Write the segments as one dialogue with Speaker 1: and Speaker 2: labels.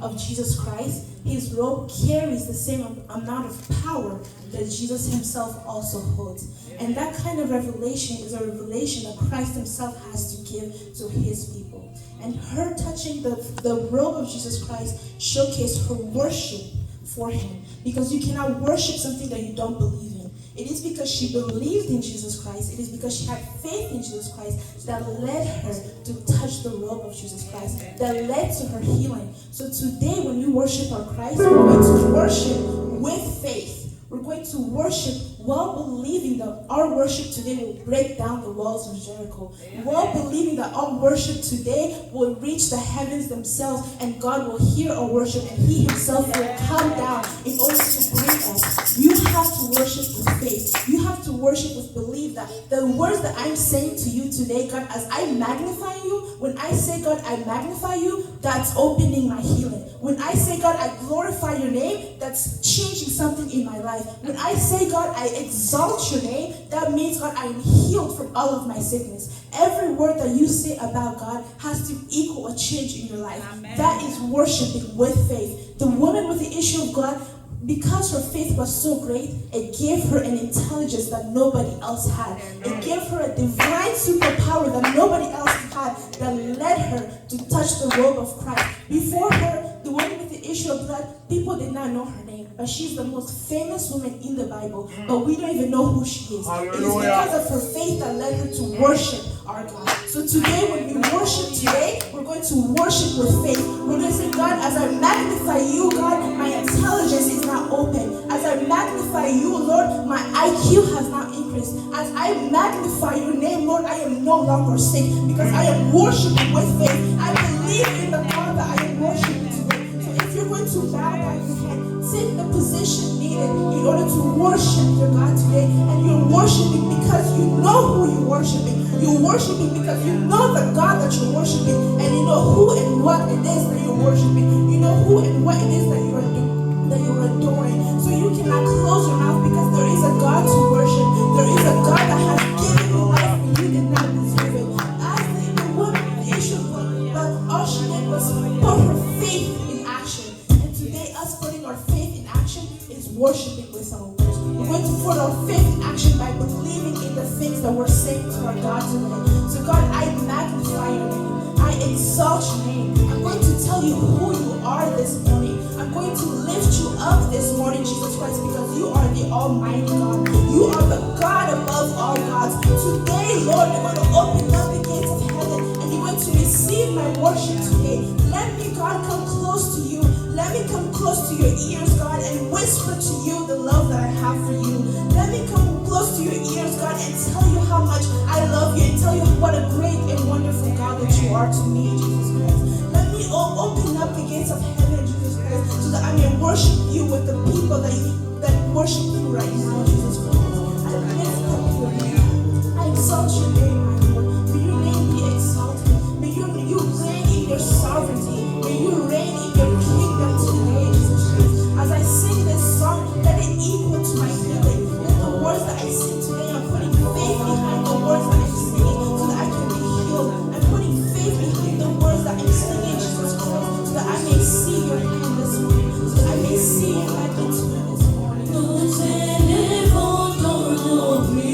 Speaker 1: of Jesus Christ, his robe carries the same amount of power that Jesus himself also holds. And that kind of revelation is a revelation that Christ himself has to give to his people. And her touching the robe of Jesus Christ showcased her worship for him. Because you cannot worship something that you don't believe in. It is because she believed in Jesus Christ, it is because she had faith in Jesus Christ that led her to touch the robe of Jesus Christ, that led to her healing. So today when we worship our Christ, we're going to worship with faith. We're going to worship while believing that our worship today will break down the walls of Jericho. While believing that our worship today will reach the heavens themselves and God will hear our worship and he himself will come down in order to bring us. You have to worship with faith. You have to worship with belief that the words that I'm saying to you today, God, as I magnify you, when I say, God, I magnify you, that's opening my healing. When I say, God, I glorify your name, that's changing something in my life. When I say, God, I exalt your name, that means, God, I am healed from all of my sickness. Every word that you say about God has to equal a change in your life. Amen. That is worshiping with faith. The woman with the issue of blood, because her faith was so great, it gave her an intelligence that nobody else had. It gave her a divine superpower that nobody else had that led her to touch the robe of Christ. Before her, the woman with the issue of blood, people did not know her name, but she's the most famous woman in the Bible, but we don't even know who she is. Hallelujah. It is because of her faith that led her to worship our God. So today, when we worship today, we're going to worship with faith. We're going to say, God, as I magnify you, God, my intelligence is now open. As I magnify you, Lord, my IQ has now increased. As I magnify your name, Lord, I am no longer sick because I am worshiping with faith. I believe in the God that I am worshiping today. So if you're going to bow down your head, take the position needed in order to worship your God today. And you're worshiping because you know who you're worshiping. You're worshiping because you know the God that you're worshiping, and you know who and what it is that you're worshiping. You know who and what it is that you're adoring. So you cannot close your mouth because there is a God to worship. There is a God that has given you life when you did not deserve it. As the woman with the issue of blood, all she did was put her faith in action. And today, us putting our faith in action is worshiping with our words. We're going to put our faith in action by believing in the things that we're saying to our God today. So God, I magnify your name. I exalt your name. I'm going to tell you who you are this morning. I'm going to lift you up this morning, Jesus Christ, because you are the Almighty God. You are the God above all gods. Today, Lord, you're going to open up the gates of heaven and you're going to receive my worship today. Let me, God, come close to you. Let me come close to your ears, God, and whisper to you the love that I have for you. Let me come close to your ears, God, and tell you how much I love you and tell you what a great and wonderful God that you are to me, Jesus Christ. Let me open up the gates of heaven, Jesus Christ, so that I may worship you with the people that worship you right now, Jesus Christ. I lift up your name. I exalt your name, my Lord. May your name be exalted. May you reign in your sovereignty. May you reign in your kingdom today, Jesus Christ. As I sing this song, let it equal to my healing. Let the words that I sing today, I'm putting faith behind the words that I'm singing so that I can be healed. I'm putting faith behind the words that I'm singing, Jesus Christ, so that I may see your hand this morning, so that I may see your magnitude this morning. Don't say never, don't know me.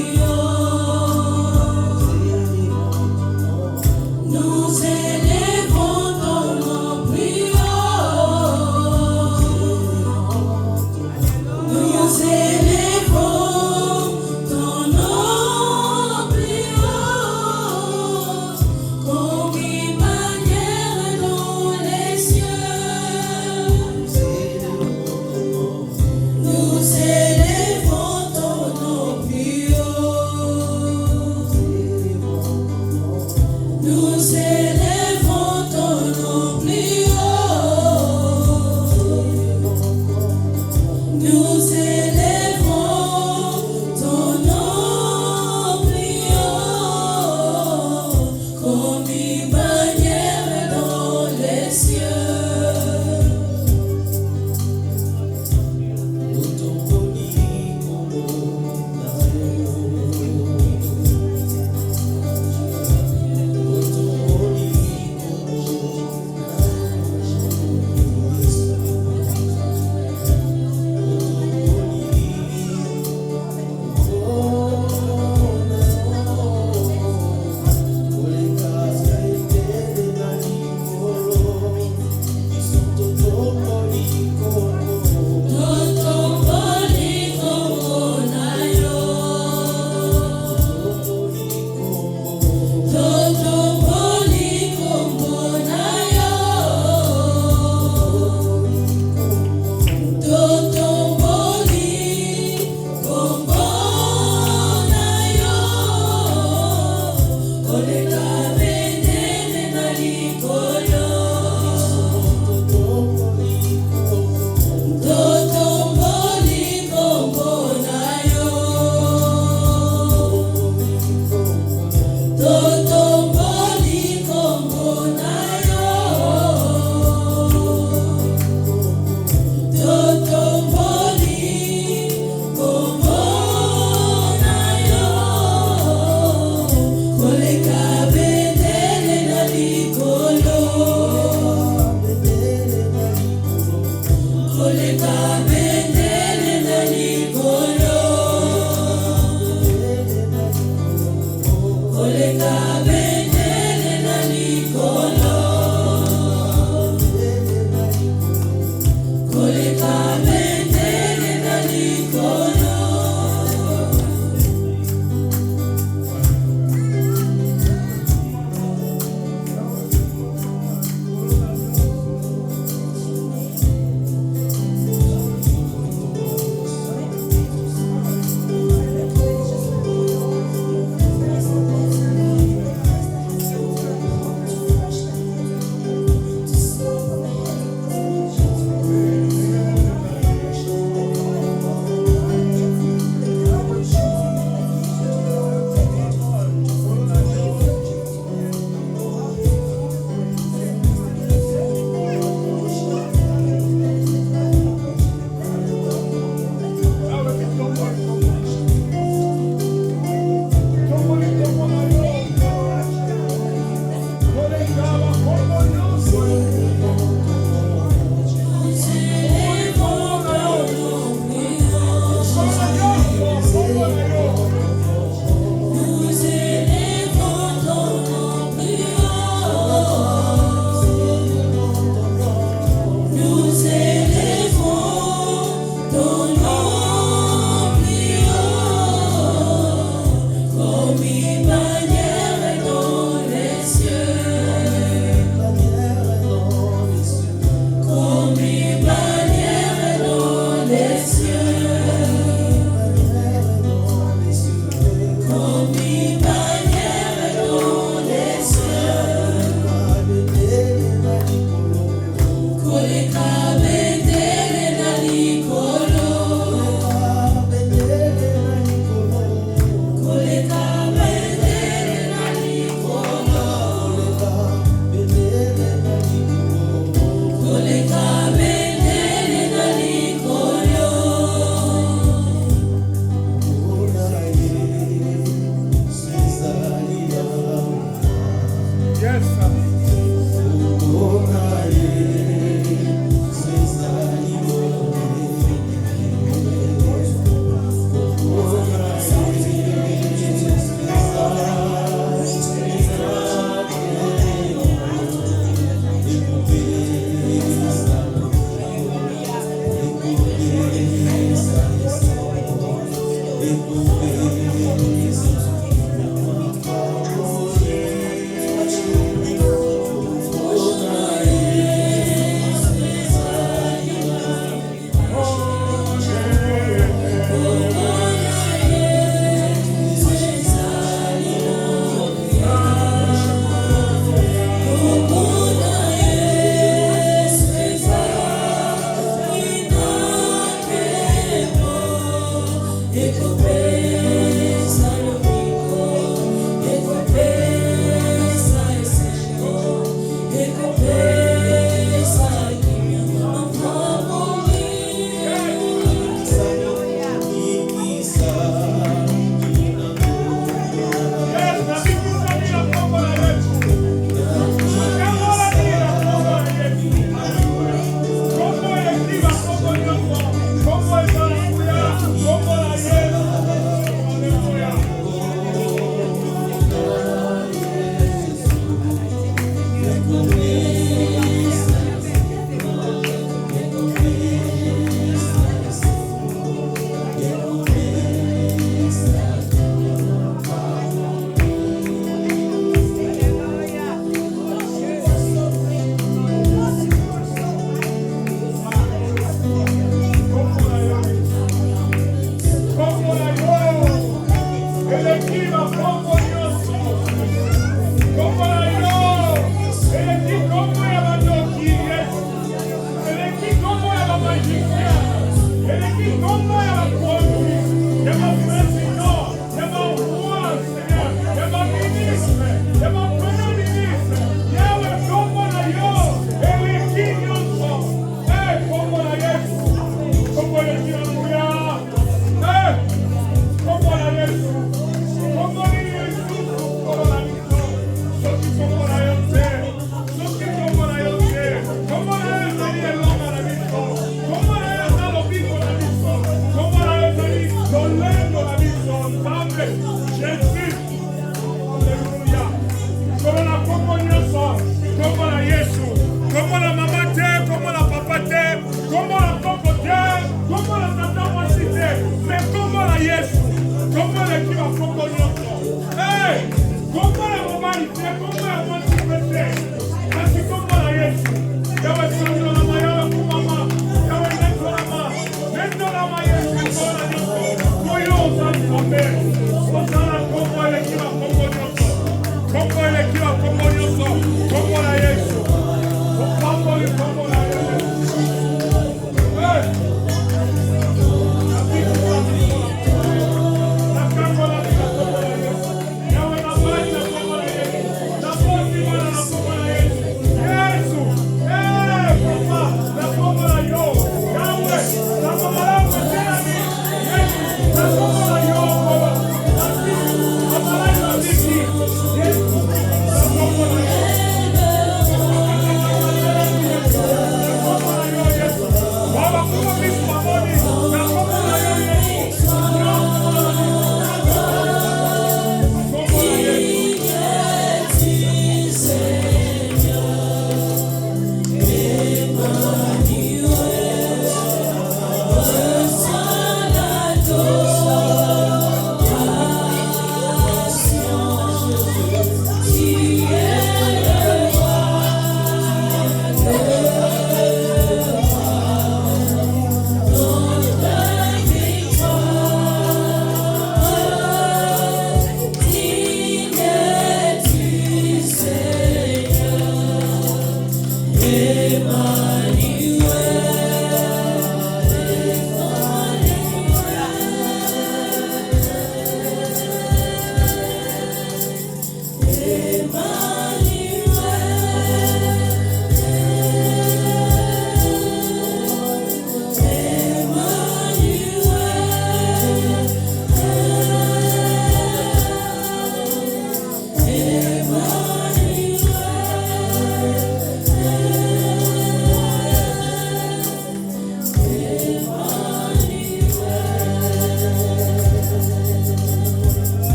Speaker 2: Seigneur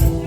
Speaker 2: Dieu.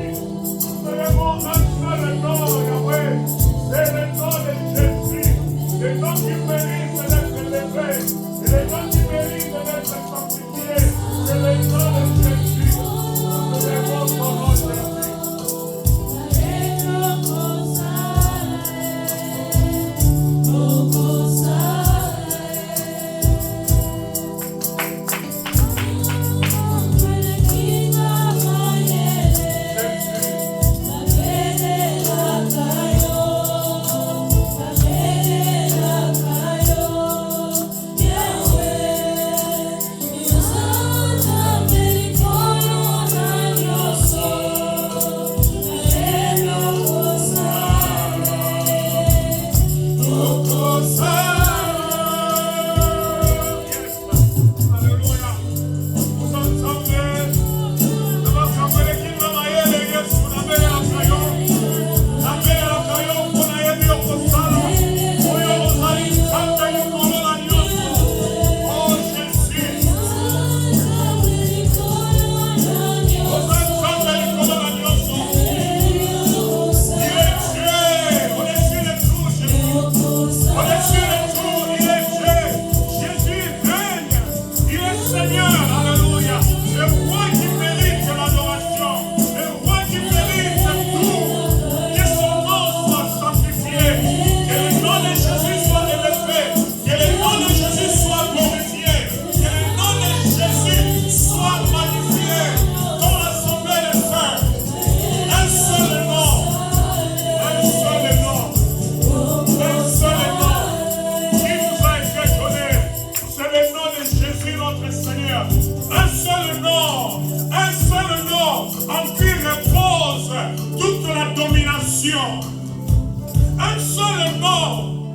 Speaker 2: seul nom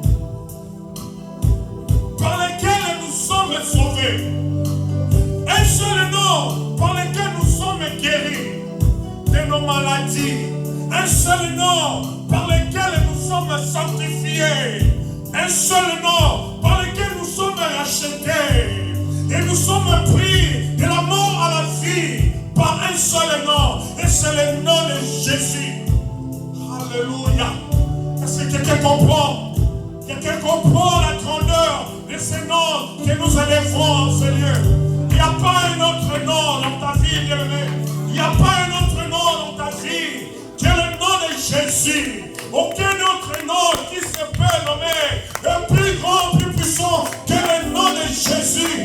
Speaker 2: par lequel nous sommes sauvés. Un seul nom par lequel nous sommes guéris de nos maladies. Un seul nom par lequel nous sommes sanctifiés. Un seul nom par lequel nous sommes rachetés. Et nous sommes pris de la mort à la vie par un seul nom. Et c'est le nom de Jésus. Alléluia. Est-ce que quelqu'un comprend? Quelqu'un comprend la grandeur de ce nom que nous élèverons, Seigneur? Il n'y a pas un autre nom dans ta vie, bien-aimé. Il n'y a pas un autre nom dans ta vie que le nom de Jésus. Aucun autre nom qui se peut nommer plus grand, plus puissant que le nom de Jésus.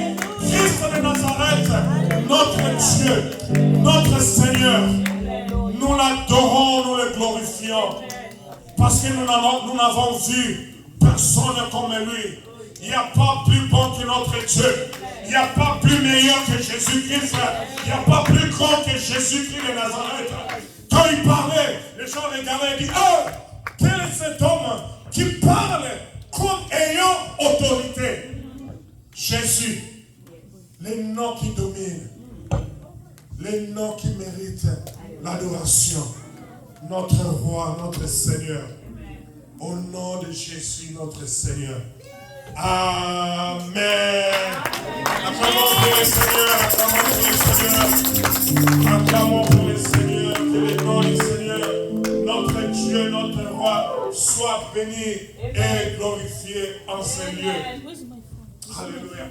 Speaker 2: Christ de Nazareth, notre Dieu, notre Seigneur. Nous l'adorons, nous le glorifions. Parce que nous n'avons vu personne comme lui. Il n'y a pas plus bon que notre Dieu. Il n'y a pas plus meilleur que Jésus-Christ. Il n'y a pas plus grand que Jésus-Christ de Nazareth. Quand il parlait, les gens regardaient et disaient, oh, quel est cet homme qui parle comme ayant autorité? Jésus, le nom qui domine, le nom qui mérite l'adoration. Notre roi, notre Seigneur. Au nom de Jésus, notre Seigneur. Amen. Acclamons pour le Seigneur, acclamons pour le Seigneur, que le nom du Seigneur, notre Dieu, notre roi, soit béni et glorifié en ce lieu. Alléluia.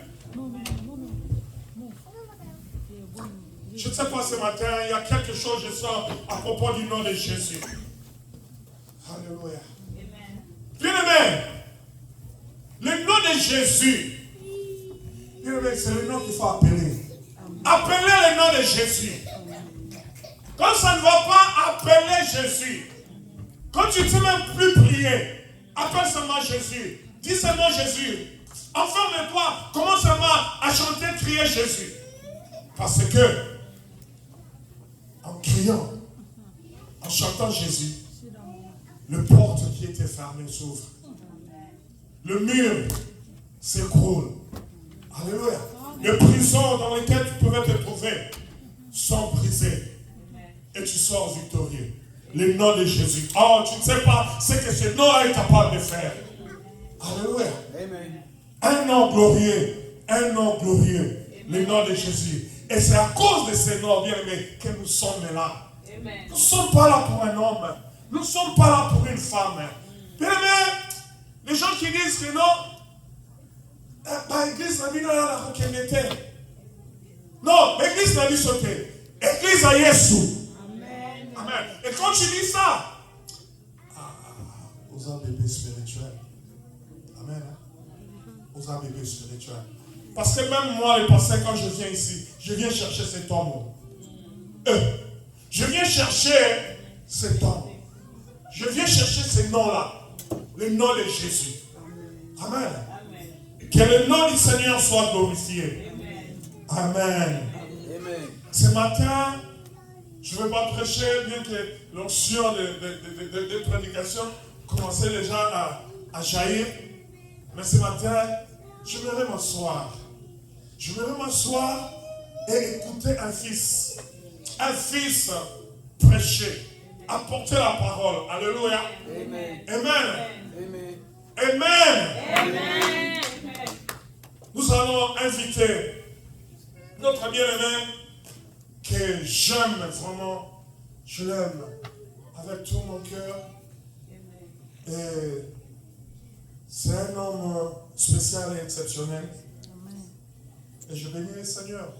Speaker 2: Je ne sais pas ce matin, il y a quelque chose, je sens, à propos du nom de Jésus. Alléluia. Bien-aimé, le nom de Jésus, c'est le nom qu'il faut appeler. Appelez le nom de Jésus. Quand ça ne va pas, appeler Jésus. Quand tu ne sais même plus prier, appelle seulement Jésus. Dis seulement Jésus. Enferme-toi, commence seulement à chanter, crier Jésus. Parce que, en criant, en chantant Jésus, le porte qui était fermé s'ouvre. Le mur s'écroule. Alléluia. Les prisons dans lesquelles tu pouvais te trouver sont brisées. Et tu sors victorieux. Le nom de Jésus. Oh, tu ne sais pas ce que ce nom est capable de faire. Alléluia. Amen. Un nom glorieux. Un nom glorieux. Le nom de Jésus. Et c'est à cause de ce nom, bien aimé, que nous sommes là. Amen. Nous ne sommes pas là pour un homme. Nous ne sommes pas là pour une femme. Bien aimé, les gens qui disent que non, l'église n'a mis la reconnaître. Non, l'église n'a dit sauter. L'église a Jésus. Amen. Amen. Et quand tu dis ça, aux un bébé spirituel. Amen. Aux un bébé spirituel. Parce que même moi, le pasteur, quand je viens ici, je viens chercher cet homme. Je viens chercher cet homme. Je viens chercher ce nom-là. Le nom de Jésus. Amen. Amen. Que le nom du Seigneur soit glorifié. Amen. Amen. Amen. Ce matin, je ne vais pas prêcher, bien que l'onction de prédication commençait déjà à jaillir. Mais ce matin, je vais m'asseoir. Je vais m'asseoir et écouter un fils prêcher, apporter la parole. Alléluia. Amen. Amen. Amen. Amen. Amen. Nous allons inviter notre bien-aimé que j'aime vraiment. Je l'aime avec tout mon cœur. Et c'est un homme spécial et exceptionnel. Et je bénis le Seigneur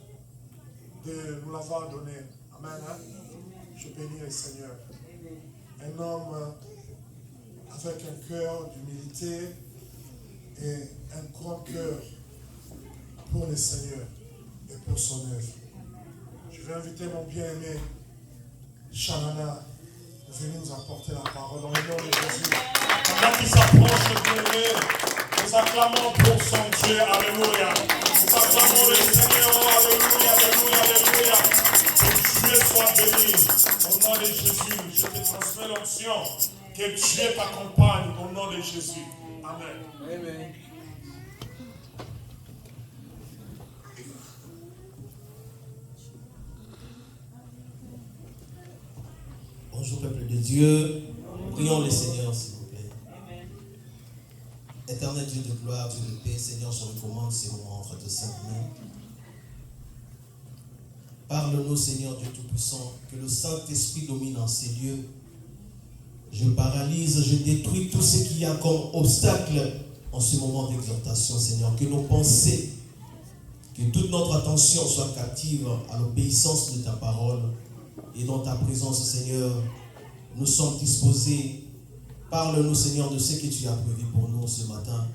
Speaker 2: de nous l'avoir donné. Amen. Je bénis le Seigneur. Un homme avec un cœur d'humilité et un grand cœur pour le Seigneur et pour son œuvre. Je vais inviter mon bien-aimé Shanana de venir nous apporter la parole dans le nom de Jésus. Pendant qu'il s'approche, le bien-aimé, nous acclamons pour son Dieu. Alléluia. Nous acclamons le Seigneur. Alléluia, alléluia, alléluia. Que Dieu soit béni. Au nom de Jésus, je te transmets l'onction Que Dieu t'accompagne au nom de Jésus. Amen.
Speaker 3: Amen.
Speaker 4: Bonjour peuple de Dieu, prions le Seigneur s'il vous plaît. Éternel Dieu de gloire, Dieu de paix, Seigneur, je recommande ces moments entre tes saintes mains. Parle-nous Seigneur Dieu Tout-Puissant, que le Saint-Esprit domine en ces lieux. Je paralyse, je détruis tout ce qu'il y a comme obstacle en ce moment d'exhortation Seigneur. Que nos pensées, que toute notre attention soit captive à l'obéissance de ta parole. Et dans ta présence, Seigneur, nous sommes disposés. Parle-nous, Seigneur, de ce que tu as prévu pour nous ce matin.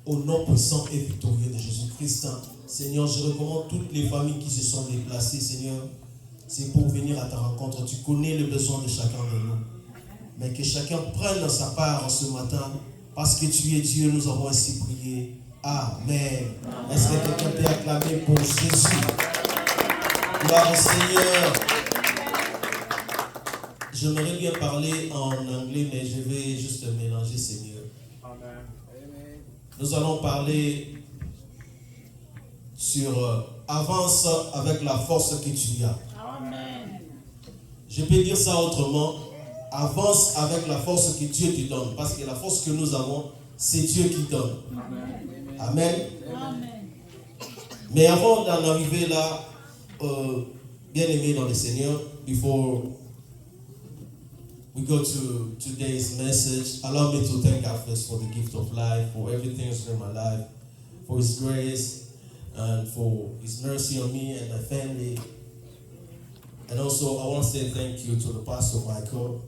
Speaker 4: Au nom puissant et victorieux de Jésus-Christ. Seigneur, je recommande toutes les familles qui se sont déplacées, Seigneur. C'est pour venir à ta rencontre. Tu connais le besoin de chacun de nous. Mais que chacun prenne sa part ce matin. Parce que tu es Dieu, nous avons ainsi prié. Amen. Est-ce que quelqu'un peut acclamer pour Jésus? Gloire au Seigneur. J'aimerais bien parler en anglais, mais je vais juste mélanger, c'est mieux.
Speaker 2: Amen.
Speaker 4: Nous allons parler sur avance avec la force que tu as.
Speaker 5: Amen.
Speaker 4: Je peux dire ça autrement. Avance avec la force que Dieu te donne. Parce que la force que nous avons, c'est Dieu qui donne.
Speaker 2: Amen.
Speaker 4: Amen.
Speaker 5: Amen.
Speaker 4: Mais avant d'en arriver là, bien aimé dans le Seigneur, before we go to today's message, allow me to thank God first for the gift of life, for everything He's done in my life, for His grace, and for His mercy on me and my family. And also, I want to say thank you to the Pastor Michael,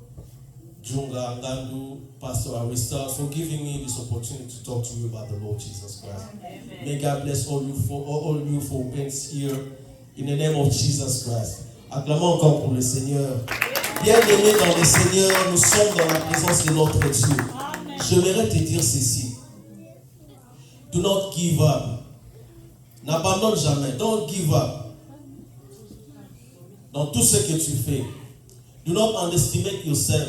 Speaker 4: Junga, Gandu, Pastor Arista, for giving me this opportunity to talk to you about the Lord Jesus Christ.
Speaker 5: Amen.
Speaker 4: May God bless all you for being here in the name of Jesus Christ. Acclamons encore pour le Seigneur. Bien-aimés dans le Seigneur, nous sommes dans la présence de notre Dieu. J'aimerais te dire ceci. Do not give up. N'abandonne jamais. Don't give up. Dans tout ce que tu fais. Do not underestimate yourself.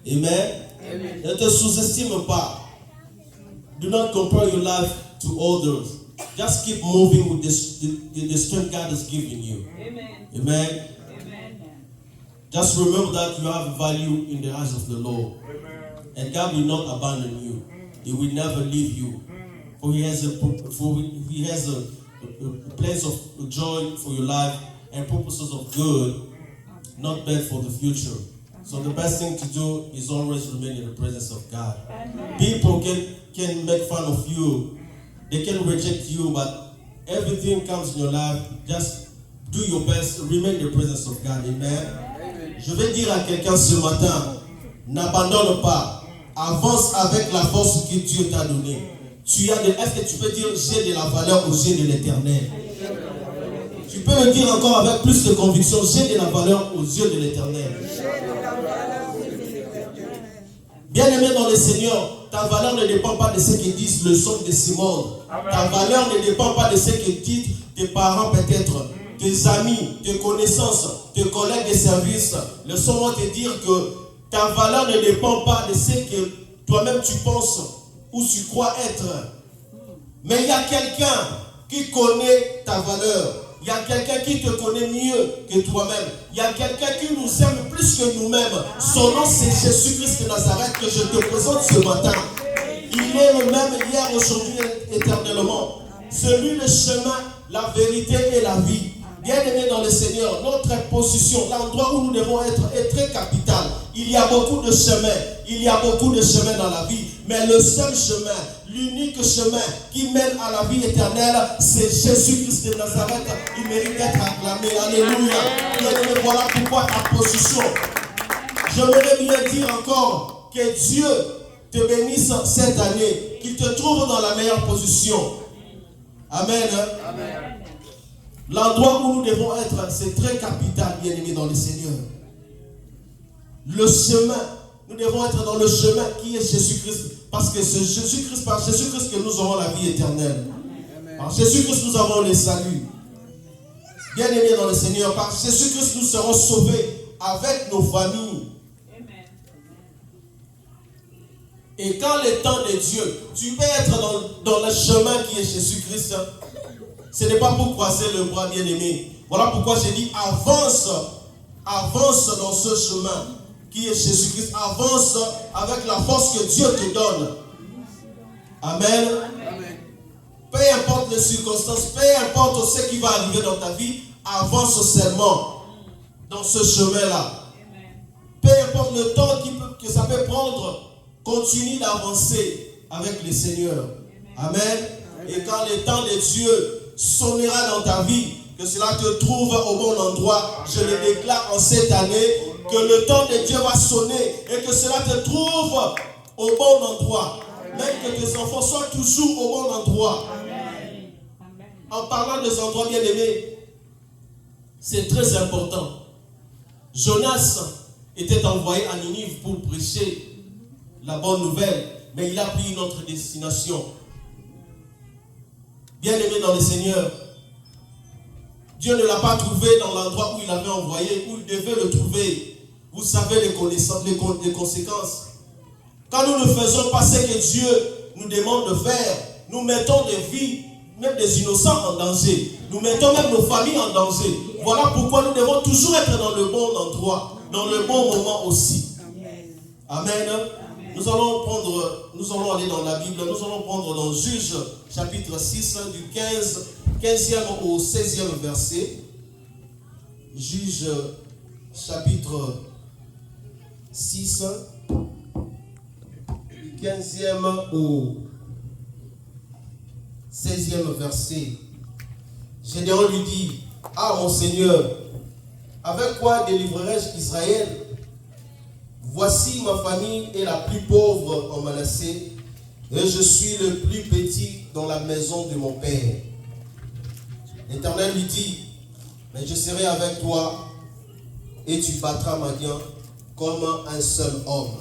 Speaker 4: Amen.
Speaker 3: Amen.
Speaker 4: Ne te sous-estime pas. Do not compare your life to others. Just keep moving with the strength God has given you.
Speaker 5: Amen.
Speaker 4: Amen.
Speaker 5: Amen.
Speaker 4: Just remember that you have value in the eyes of the Lord.
Speaker 2: Amen.
Speaker 4: And God will not abandon you. He will never leave you. For He has a place of joy for your life and purposes of good, not bad for the future. So the best thing to do is always remain in the presence of God.
Speaker 5: Amen.
Speaker 4: People can make fun of you. They can reject you, but everything comes in your life. Just do your best. Remain in the presence of God. Amen. Je vais dire à quelqu'un ce matin, n'abandonne pas. Avance avec la force que Dieu t'a donnée. Est-ce que tu peux dire, j'ai de la valeur aux yeux de l'Éternel? Tu peux le dire encore avec plus de conviction, j'ai de la valeur aux yeux de l'Éternel. Bien-aimé dans le Seigneur, ta valeur ne dépend pas de ce que disent le son de ce monde. Ta valeur ne dépend pas de ce que disent tes parents peut-être, tes amis, tes connaissances, tes collègues de service. Laisse-moi te dire que ta valeur ne dépend pas de ce que toi-même tu penses ou tu crois être. Mais il y a quelqu'un qui connaît ta valeur. Il y a quelqu'un qui te connaît mieux que toi-même. Il y a quelqu'un qui nous aime plus que nous-mêmes. Son nom c'est Jésus-Christ de Nazareth que je te présente ce matin. Il est le même hier, aujourd'hui, éternellement. Celui le chemin, la vérité et la vie. Bien-aimés dans le Seigneur, notre position, l'endroit où nous devons être est très capital. Il y a beaucoup de chemins. Il y a beaucoup de chemins dans la vie. Mais le seul chemin, l'unique chemin qui mène à la vie éternelle, c'est Jésus-Christ de Nazareth. Il mérite d'être acclamé. Alléluia. Bien-aimés, voilà pourquoi ta position. J'aimerais bien dire encore que Dieu te bénisse cette année. Qu'il te trouve dans la meilleure position. Amen.
Speaker 3: Amen.
Speaker 4: L'endroit où nous devons être, c'est très capital, bien-aimés dans le Seigneur. Le chemin, nous devons être dans le chemin qui est Jésus-Christ. Parce que c'est Jésus-Christ, par Jésus-Christ que nous aurons la vie éternelle.
Speaker 3: Amen.
Speaker 4: Par Jésus-Christ, nous avons le salut. Bien-aimés dans le Seigneur, par Jésus-Christ, nous serons sauvés avec nos familles.
Speaker 5: Amen.
Speaker 4: Et quand le temps de Dieu, tu peux être dans le chemin qui est Jésus-Christ. Ce n'est pas pour croiser le bras, bien-aimé. Voilà pourquoi j'ai dit avance dans ce chemin qui est Jésus-Christ. Avance avec la force que Dieu te donne. Amen. Amen. Peu importe les circonstances, peu importe ce qui va arriver dans ta vie, avance seulement dans ce chemin-là. Peu importe le temps que ça peut prendre, continue d'avancer avec le Seigneur. Amen. Amen. Et quand le temps de Dieu sonnera dans ta vie, que cela te trouve au bon endroit, je le déclare en cette année, que le temps de Dieu va sonner et que cela te trouve au bon endroit. Même que tes enfants soient toujours au bon endroit. Amen. En parlant des endroits bien-aimés, c'est très important. Jonas était envoyé à Ninive pour prêcher la bonne nouvelle, mais il a pris une autre destination. Bien-aimé dans le Seigneur, Dieu ne l'a pas trouvé dans l'endroit où il avait envoyé, où il devait le trouver. Vous savez les conséquences. Quand nous ne faisons pas ce que Dieu nous demande de faire, nous mettons des vies, même des innocents en danger. Nous mettons même nos familles en danger. Voilà pourquoi nous devons toujours être dans le bon endroit, dans le bon moment aussi. Amen. Nous allons aller dans la Bible, nous allons prendre dans Juge chapitre 6 du 15e au 16e verset. Juge chapitre 6 du 15e au 16e verset. Gédéon lui dit: ah mon Seigneur, avec quoi délivrerai-je Israël? Voici ma famille est la plus pauvre en Manassé, et je suis le plus petit dans la maison de mon père. L'Éternel lui dit: mais je serai avec toi, et tu battras Madian comme un seul homme.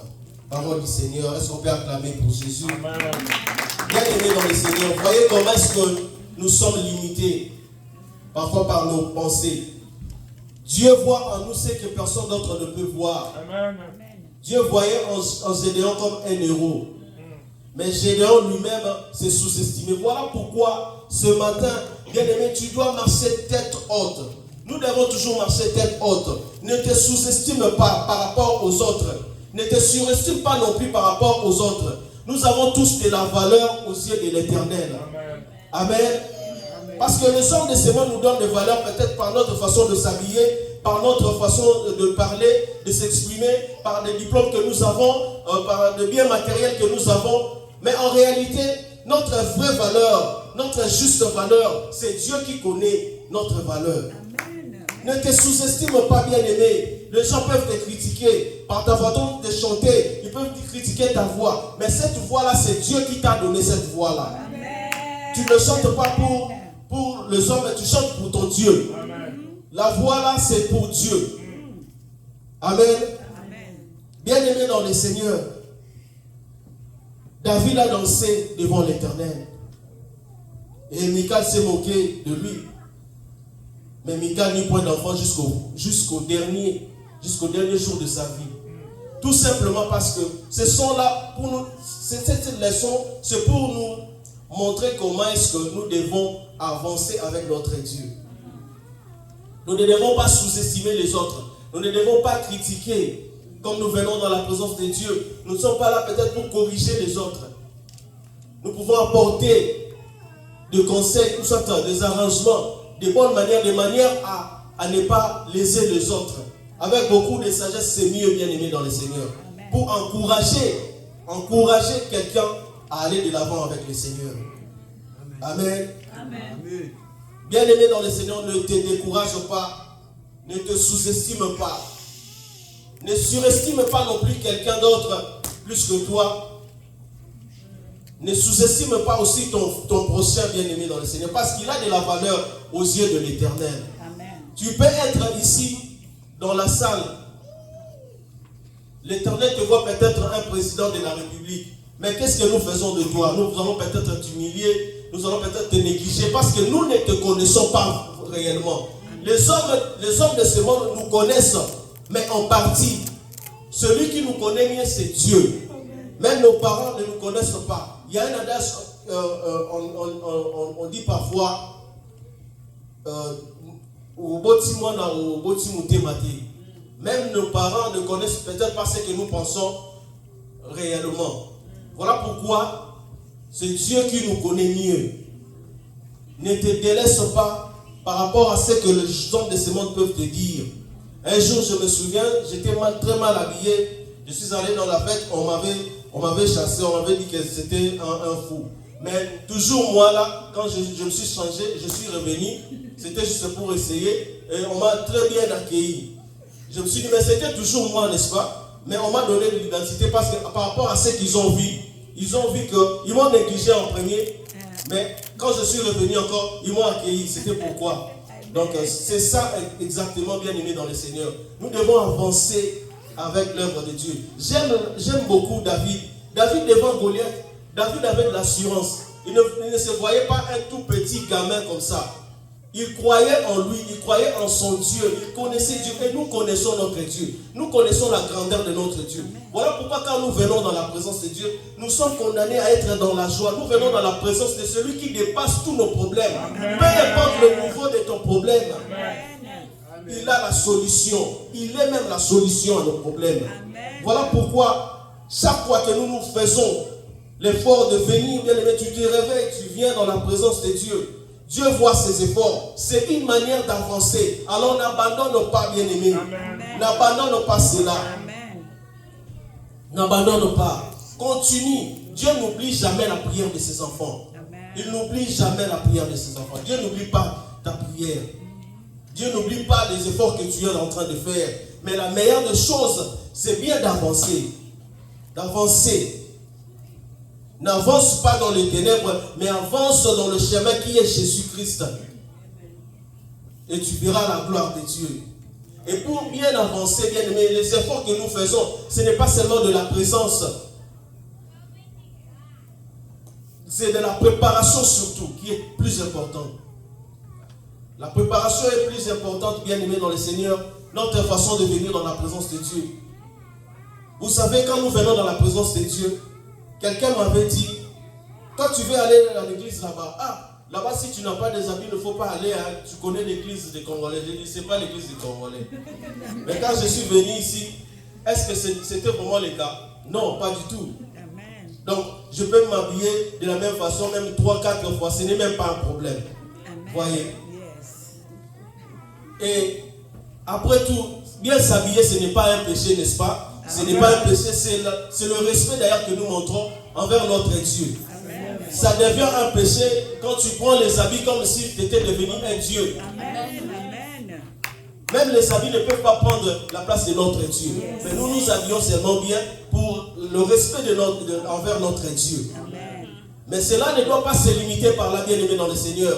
Speaker 4: Parole du Seigneur. Est-ce qu'on peut acclamer pour Jésus? Bien aimé dans le Seigneur, voyez comment est-ce que nous sommes limités, parfois par nos pensées. Dieu voit en nous ce que personne d'autre ne peut voir. Amen. Dieu voyait en Gédéon comme un héros. Mais Gédéon lui-même s'est sous-estimé. Voilà pourquoi ce matin, bien-aimé, tu dois marcher tête haute. Nous devons toujours marcher tête haute. Ne te sous-estime pas par rapport aux autres. Ne te surestime pas non plus par rapport aux autres. Nous avons tous de la valeur aux yeux de l'Éternel. Amen. Amen. Parce que les hommes de ce monde nous donnent de valeur peut-être par notre façon de s'habiller, par notre façon de parler, de s'exprimer, par des diplômes que nous avons, par des biens matériels que nous avons. Mais en réalité, notre vraie valeur, notre juste valeur, c'est Dieu qui connaît notre valeur. Amen. Ne te sous-estime pas, bien-aimé. Les gens peuvent te critiquer par ta façon de chanter. Ils peuvent te critiquer ta voix. Mais cette voix-là, c'est Dieu qui t'a donné cette voix-là. Amen. Tu ne chantes pas pour les hommes, mais tu chantes pour ton Dieu. Amen. La voix là, c'est pour Dieu. Amen. Amen. Bien-aimé dans le Seigneur, David a dansé devant l'Éternel. Et Michal s'est moqué de lui. Mais Michal n'eut point d'enfant jusqu'au dernier jour de sa vie. Tout simplement parce que ce sont là pour nous, cette leçon, c'est pour nous montrer comment est-ce que nous devons avancer avec notre Dieu. Nous ne devons pas sous-estimer les autres. Nous ne devons pas critiquer. Comme nous venons dans la présence de Dieu, nous ne sommes pas là peut-être pour corriger les autres. Nous pouvons apporter des conseils, tout ça, des arrangements, des bonnes manières, des manières à ne pas léser les autres. Avec beaucoup de sagesse, c'est mieux, bien aimé dans le Seigneur. Amen. Pour encourager quelqu'un à aller de l'avant avec le Seigneur. Amen. Amen. Amen. Bien aimé dans le Seigneur, ne te décourage pas, ne te sous-estime pas. Ne surestime pas non plus quelqu'un d'autre plus que toi. Ne sous-estime pas aussi ton prochain bien-aimé dans le Seigneur, parce qu'il a de la valeur aux yeux de l'Éternel. Amen. Tu peux être ici, dans la salle. L'Éternel te voit peut-être un président de la République. Mais qu'est-ce que nous faisons de toi? Nous allons peut-être t'humilier, nous allons peut-être te négliger, parce que nous ne te connaissons pas réellement. Les hommes de ce monde nous connaissent, mais en partie. Celui qui nous connaît mieux, c'est Dieu. Même nos parents ne nous connaissent pas. Il y a un adage, on dit parfois, même nos parents ne connaissent peut-être pas ce que nous pensons réellement. Voilà pourquoi c'est Dieu qui nous connaît mieux. Ne te délaisse pas par rapport à ce que les hommes de ce monde peuvent te dire. Un jour, je me souviens, j'étais très mal habillé. Je suis allé dans la fête, on m'avait chassé, on m'avait dit que c'était un fou. Mais toujours moi là, quand je me suis changé, je suis revenu. C'était juste pour essayer. Et on m'a très bien accueilli. Je me suis dit, mais c'était toujours moi, n'est-ce pas? Mais on m'a donné de l'identité parce que par rapport à ce qu'ils ont vu, ils m'ont négligé en premier. Mais quand je suis revenu encore, ils m'ont accueilli. C'était pourquoi. Donc c'est ça exactement, bien aimé dans le Seigneur. Nous devons avancer avec l'œuvre de Dieu. J'aime beaucoup David. David devant Goliath, David avait de l'assurance. Il ne se voyait pas un tout petit gamin comme ça. Il croyait en lui, il croyait en son Dieu, il connaissait Dieu. Et nous connaissons notre Dieu. Nous connaissons la grandeur de notre Dieu. Voilà pourquoi quand nous venons dans la présence de Dieu, nous sommes condamnés à être dans la joie. Nous venons dans la présence de celui qui dépasse tous nos problèmes. Peu importe le niveau de ton problème, il a la solution. Il est même la solution à nos problèmes. Voilà pourquoi chaque fois que nous faisons l'effort de venir, bien aimé, tu te réveilles, tu viens dans la présence de Dieu. Dieu voit ses efforts. C'est une manière d'avancer. Alors n'abandonne pas, bien aimé. N'abandonne pas cela. N'abandonne pas. Continue. Dieu n'oublie jamais la prière de ses enfants. Il n'oublie jamais la prière de ses enfants. Dieu n'oublie pas ta prière. Dieu n'oublie pas les efforts que tu es en train de faire. Mais la meilleure des choses, c'est bien d'avancer. D'avancer. N'avance pas dans les ténèbres, mais avance dans le chemin qui est Jésus-Christ. Et tu verras la gloire de Dieu. Et pour bien avancer, bien aimé, les efforts que nous faisons, ce n'est pas seulement de la présence. C'est de la préparation surtout qui est plus importante. La préparation est plus importante, bien aimé dans le Seigneur, notre façon de venir dans la présence de Dieu. Vous savez, quand nous venons dans la présence de Dieu, quelqu'un m'avait dit, quand tu veux aller dans l'église là-bas, là-bas si tu n'as pas des habits, il ne faut pas aller, tu connais l'église des Congolais. Je dis, ce n'est pas l'église des Congolais. Mais quand je suis venu ici, est-ce que c'était vraiment le cas? Non, pas du tout. Donc, je peux m'habiller de la même façon, même 3-4 fois, ce n'est même pas un problème. Voyez? Et après tout, bien s'habiller, ce n'est pas un péché, n'est-ce pas? Ce n'est pas un péché, c'est le respect d'ailleurs que nous montrons envers notre Dieu. Ça devient un péché quand tu prends les habits comme si tu étais devenu un Dieu. Même les habits ne peuvent pas prendre la place de notre Dieu. Mais nous nous habillons seulement bien pour le respect envers notre Dieu. Mais cela ne doit pas se limiter par la bien-aimée dans le Seigneur.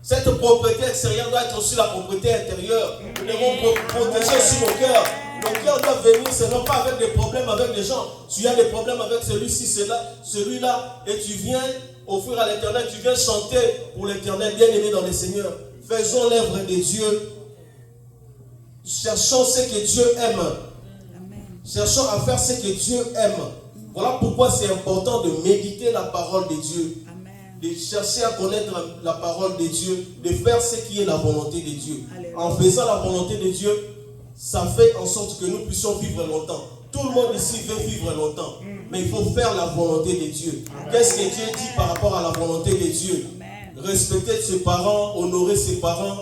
Speaker 4: Cette propriété extérieure doit être aussi la propriété intérieure. Nous devons protéger aussi nos cœurs. Nos cœurs doivent venir, ce n'est pas avec des problèmes avec les gens. Tu as des problèmes avec celui-ci, celui-là, et tu viens offrir à l'Éternel, tu viens chanter pour l'Éternel, bien aimé dans le Seigneur. Faisons l'œuvre de Dieu. Cherchons ce que Dieu aime. Cherchons à faire ce que Dieu aime. Voilà pourquoi c'est important de méditer la parole de Dieu. De chercher à connaître la parole de Dieu, de faire ce qui est la volonté de Dieu. En faisant la volonté de Dieu, ça fait en sorte que nous puissions vivre longtemps. Tout le monde ici veut vivre longtemps, mais il faut faire la volonté de Dieu. Qu'est-ce que Dieu dit par rapport à la volonté de Dieu? Respecter ses parents, honorer ses parents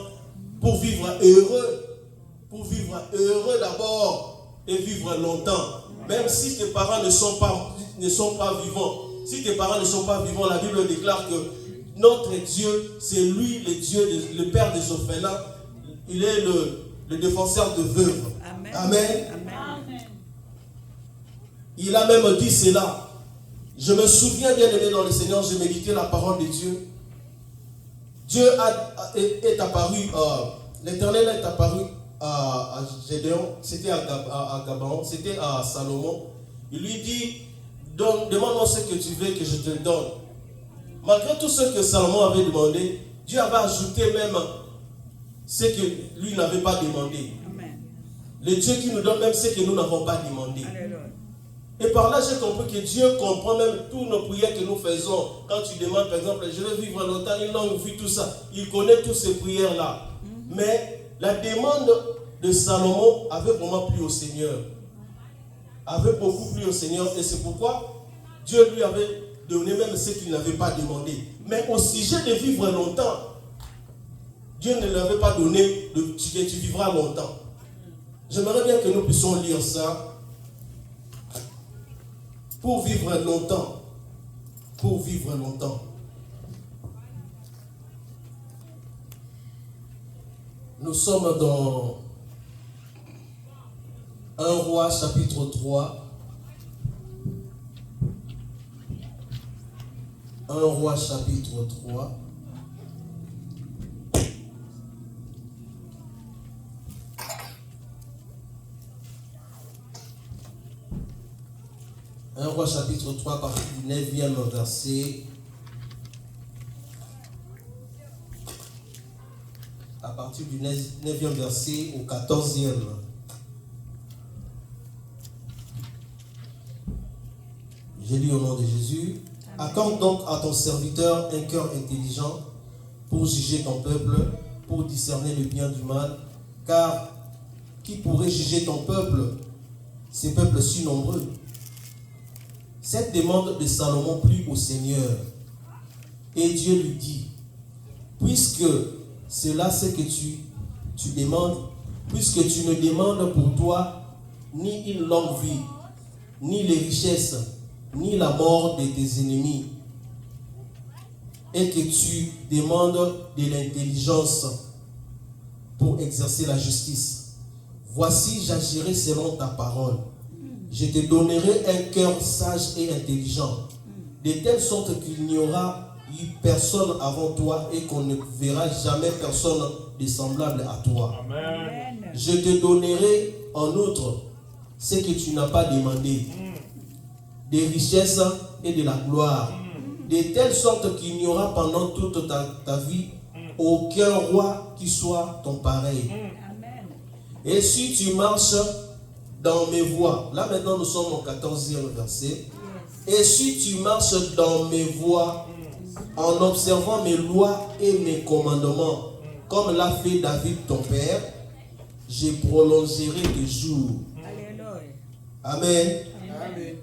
Speaker 4: pour vivre heureux. Pour vivre heureux d'abord et vivre longtemps. Même si tes parents ne sont pas vivants. Si tes parents ne sont pas vivants, la Bible déclare que notre Dieu, c'est lui le Dieu, le Père des orphelins. Il est le défenseur de veuves. Amen. Il a même dit cela. Je me souviens, bien aimé dans le Seigneur, j'ai médité la parole de Dieu. Dieu est apparu, l'Éternel est apparu à Gédéon, c'était à Gabaon, c'était à Salomon. Il lui dit, demande-moi ce que tu veux que je te donne. Malgré tout ce que Salomon avait demandé, Dieu avait ajouté même ce que lui n'avait pas demandé. Le Dieu qui nous donne même ce que nous n'avons pas demandé. Et par là, j'ai compris que Dieu comprend même toutes nos prières que nous faisons. Quand tu demandes, par exemple, je veux vivre longtemps, une longue vie, tout ça. Il connaît toutes ces prières-là. Mais la demande de Salomon avait vraiment plu au Seigneur. Avait beaucoup plu au Seigneur. Et c'est pourquoi Dieu lui avait donné même ce qu'il n'avait pas demandé. Mais au sujet de vivre longtemps, Dieu ne lui avait pas donné que tu vivras longtemps. J'aimerais bien que nous puissions lire ça. Pour vivre longtemps. Pour vivre longtemps. Nous sommes dans 1 Roi chapitre 3. 1 Roi chapitre 3. Un Roi chapitre 3, à partir du 9e verset. À partir du 9e verset au 14e. Je lis au nom de Jésus. Accorde donc à ton serviteur un cœur intelligent pour juger ton peuple, pour discerner le bien du mal. Car qui pourrait juger ton peuple, ces peuples si nombreux? Cette demande de Salomon plut au Seigneur. Et Dieu lui dit, puisque c'est là ce que tu demandes, puisque tu ne demandes pour toi ni une longue vie, ni les richesses, ni la mort de tes ennemis, et que tu demandes de l'intelligence pour exercer la justice, voici j'agirai selon ta parole. Je te donnerai un cœur sage et intelligent, de telle sorte qu'il n'y aura eu personne avant toi et qu'on ne verra jamais personne de semblable à toi.
Speaker 2: Amen.
Speaker 4: Je te donnerai en outre ce que tu n'as pas demandé, des richesses et de la gloire, de telle sorte qu'il n'y aura pendant toute ta vie aucun roi qui soit ton pareil. Et si tu marches dans mes voies, là maintenant nous sommes au 14e verset, et si tu marches dans mes voies en observant mes lois et mes commandements, comme l'a fait David ton père, je prolongerai tes jours. Amen.
Speaker 3: Amen.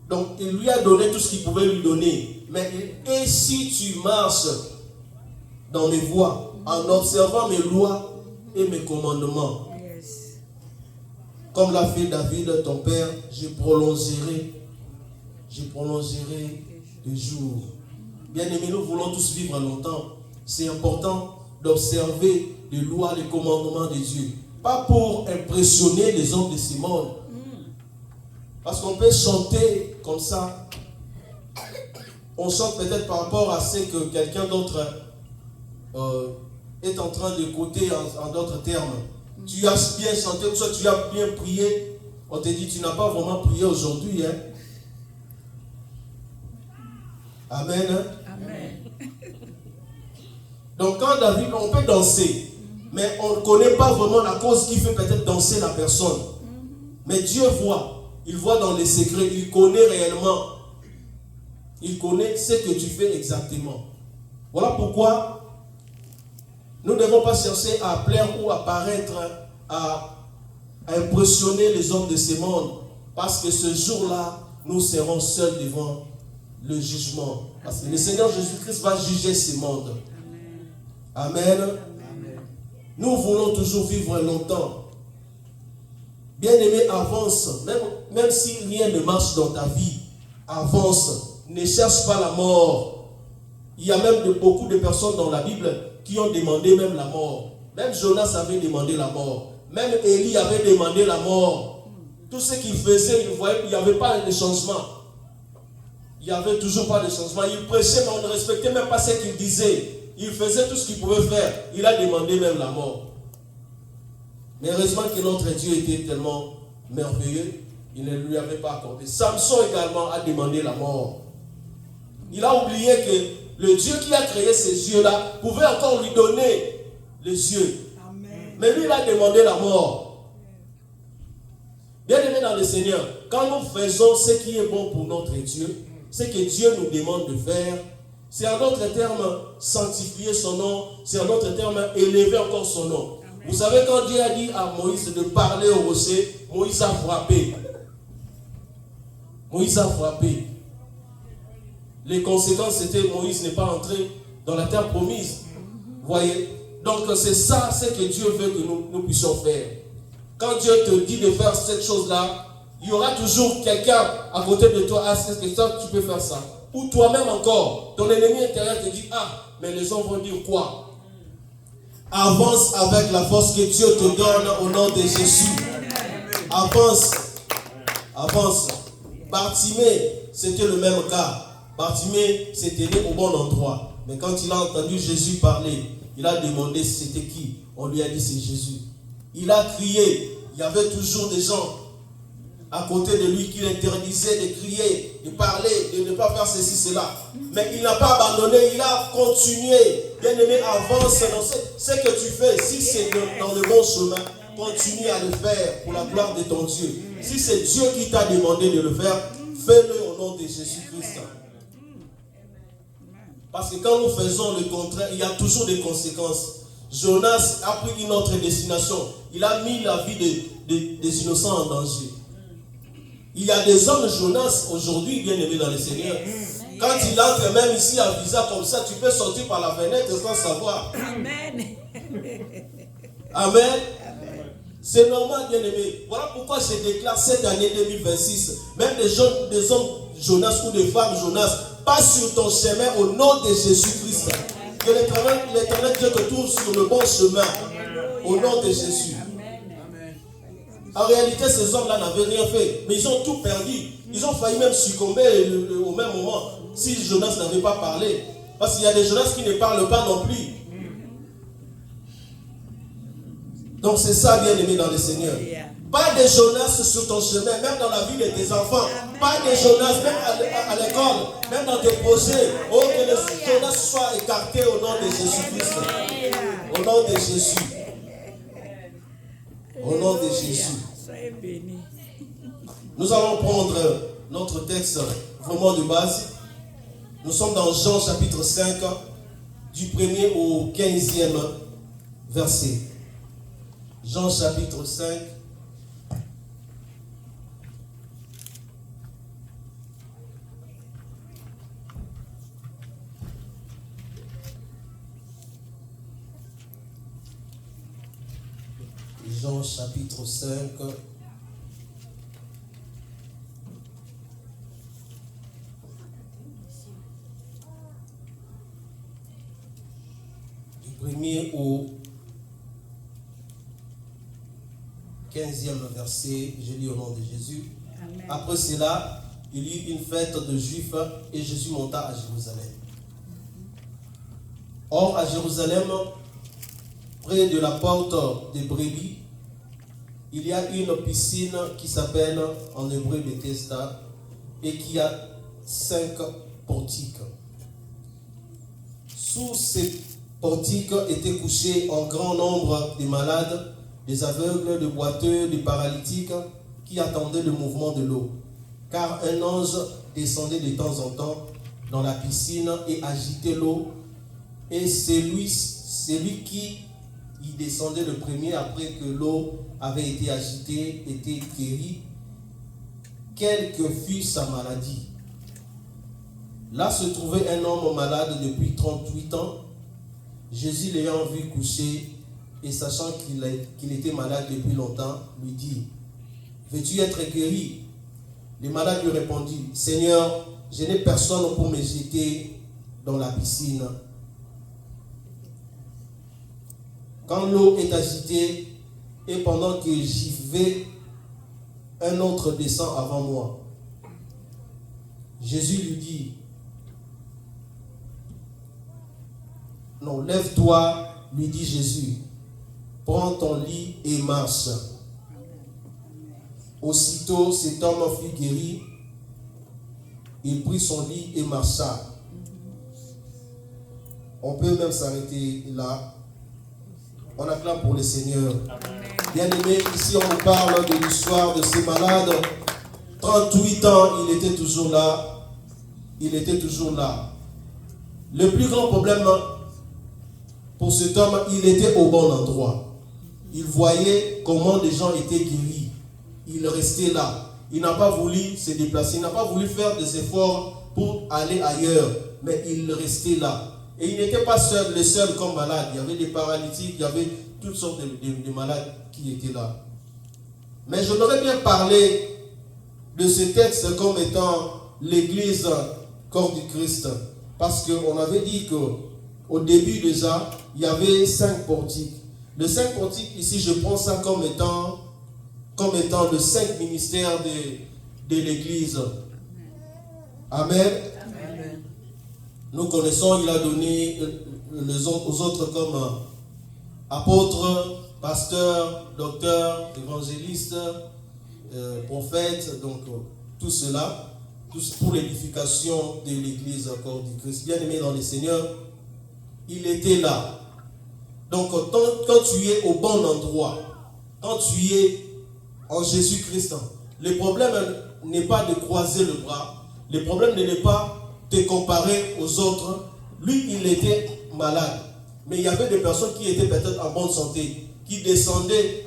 Speaker 4: Donc il lui a donné tout ce qu'il pouvait lui donner. Mais et si tu marches dans mes voies en observant mes lois et mes commandements, comme l'a fait David ton père, je prolongerai tes jours. Bien aimés, nous voulons tous vivre longtemps. C'est important d'observer les lois, les commandements de Dieu. Pas pour impressionner les hommes de ce monde. Parce qu'on peut chanter comme ça. On chante peut-être par rapport à ce que quelqu'un d'autre est en train d'écouter en d'autres termes. Tu as bien chanté, ou soit tu as bien prié. On te dit, tu n'as pas vraiment prié aujourd'hui. Hein? Amen.
Speaker 3: Amen.
Speaker 4: Donc quand David, on peut danser, mais on ne connaît pas vraiment la cause qui fait peut-être danser la personne. Mais Dieu voit, il voit dans les secrets, il connaît réellement. Il connaît ce que tu fais exactement. Voilà pourquoi nous ne devons pas chercher à plaire ou à paraître, à impressionner les hommes de ce monde. Parce que ce jour-là, nous serons seuls devant le jugement. Parce que le Seigneur Jésus-Christ va juger ce monde. Amen.
Speaker 3: Amen.
Speaker 4: Nous voulons toujours vivre longtemps. Bien-aimé, avance. Même si rien ne marche dans ta vie, avance. Ne cherche pas la mort. Il y a même beaucoup de personnes dans la Bible qui ont demandé même la mort. Même Jonas avait demandé la mort. Même Élie avait demandé la mort. Tout ce qu'il faisait, il voyait qu'il n'y avait pas de changement. Il n'y avait toujours pas de changement. Il prêchait, mais on ne respectait même pas ce qu'il disait. Il faisait tout ce qu'il pouvait faire. Il a demandé même la mort. Mais heureusement que notre Dieu était tellement merveilleux, il ne lui avait pas accordé. Samson également a demandé la mort. Il a oublié que le Dieu qui a créé ces yeux-là pouvait encore lui donner les yeux.
Speaker 3: Amen.
Speaker 4: Mais lui, il a demandé la mort. Bien-aimés dans le Seigneur, quand nous faisons ce qui est bon pour notre Dieu, ce que Dieu nous demande de faire, c'est en d'autres termes sanctifier son nom, c'est en d'autres termes élever encore son nom. Vous savez, quand Dieu a dit à Moïse de parler au rocher, Moïse a frappé. Moïse a frappé. Les conséquences, c'était Moïse n'est pas entré dans la terre promise. Vous voyez? Donc c'est ça, c'est que Dieu veut que nous puissions faire. Quand Dieu te dit de faire cette chose-là, il y aura toujours quelqu'un à côté de toi. Ah, c'est que ça, tu peux faire ça. Ou toi-même encore, ton ennemi intérieur te dit, ah, mais les gens vont dire quoi? Avance avec la force que Dieu te donne au nom de Jésus. Avance. Avance. Bartimée, c'était le même cas. Bartimée s'était né au bon endroit. Mais quand il a entendu Jésus parler, il a demandé c'était qui. On lui a dit c'est Jésus. Il a crié. Il y avait toujours des gens à côté de lui qui l'interdisaient de crier, de parler, de ne pas faire ceci, cela. Mais il n'a pas abandonné, il a continué. Bien-aimé, avance dans ce que tu fais. Si c'est dans le bon chemin, continue à le faire pour la gloire de ton Dieu. Si c'est Dieu qui t'a demandé de le faire, fais-le au nom de Jésus-Christ. Parce que quand nous faisons le contraire, il y a toujours des conséquences. Jonas a pris une autre destination. Il a mis la vie des innocents en danger. Il y a des hommes Jonas aujourd'hui, bien aimés dans le Seigneur. Quand il entre même ici à visa comme ça, tu peux sortir par la fenêtre sans savoir. Amen. Amen. C'est normal, bien aimé. Voilà pourquoi je déclare cette année 2026, même des hommes Jonas ou des femmes Jonas, passe sur ton chemin au nom de Jésus-Christ. Que l'Éternel Dieu te trouve sur le bon chemin au nom de Jésus. En réalité, ces hommes-là n'avaient rien fait, mais ils ont tout perdu. Ils ont failli même succomber au même moment si Jonas n'avait pas parlé. Parce qu'il y a des Jonas qui ne parlent pas non plus. Donc c'est ça, bien aimé dans le Seigneur. Pas de Jonas sur ton chemin, même dans la vie de tes enfants. Pas de Jonas, même à l'école, même dans tes projets. Oh, que le Jonas soit écarté au nom de Jésus-Christ. Au nom de Jésus. Au nom de Jésus. Nous allons prendre notre texte vraiment de base. Nous sommes dans Jean chapitre 5, du 1er au 15e verset. Jean chapitre 5. Jean chapitre 5. Du 1er au 15e verset, je lis au nom de Jésus. Amen. Après cela, il y eut une fête de Juifs et Jésus monta à Jérusalem. Or, à Jérusalem, près de la porte des brebis, il y a une piscine qui s'appelle en hébreu Bethesda et qui a 5 portiques. Sous ces portiques étaient couchés en grand nombre de malades, des aveugles, des boiteux, des paralytiques qui attendaient le mouvement de l'eau. Car un ange descendait de temps en temps dans la piscine et agitait l'eau. Et celui qui y descendait le premier après que l'eau avait été agitée était guéri, quelle que fût sa maladie. Là se trouvait un homme malade depuis 38 ans. Jésus l'ayant vu coucher et sachant qu'il était malade depuis longtemps, lui dit: veux-tu être guéri? Le malade lui répondit: Seigneur, je n'ai personne pour me jeter dans la piscine quand l'eau est agitée, et pendant que j'y vais, un autre descend avant moi. Jésus lui dit: non, lève-toi, lui dit Jésus, prends ton lit et marche. Aussitôt cet homme fut guéri, il prit son lit et marcha. On peut même s'arrêter là. On acclame pour le Seigneur. Bien-aimé, ici on nous parle de l'histoire de ces malades. 38 ans, il était toujours là. Il était toujours là. Le plus grand problème pour cet homme, il était au bon endroit. Il voyait comment les gens étaient guéris. Il restait là. Il n'a pas voulu se déplacer. Il n'a pas voulu faire des efforts pour aller ailleurs. Mais il restait là. Et il n'était pas seul, le seul comme malade. Il y avait des paralytiques, il y avait toutes sortes de malades qui étaient là. Mais j'aimerais bien parler de ce texte comme étant l'église corps du Christ. Parce qu'on avait dit qu'au début déjà, il y avait 5 portiques. Les 5 portiques, ici, je prends ça comme étant les 5 ministères de l'église. Amen. Amen. Nous connaissons, il a donné aux autres comme apôtres, pasteurs, docteurs, évangélistes, prophètes, donc tout cela, tous pour l'édification de l'église corps du Christ. Bien aimé dans le Seigneur, il était là. Donc quand tu es au bon endroit, quand tu es en Jésus-Christ, le problème n'est pas de croiser le bras, le problème n'est pas de comparer aux autres. Lui, il était malade, mais il y avait des personnes qui étaient peut-être en bonne santé, qui descendaient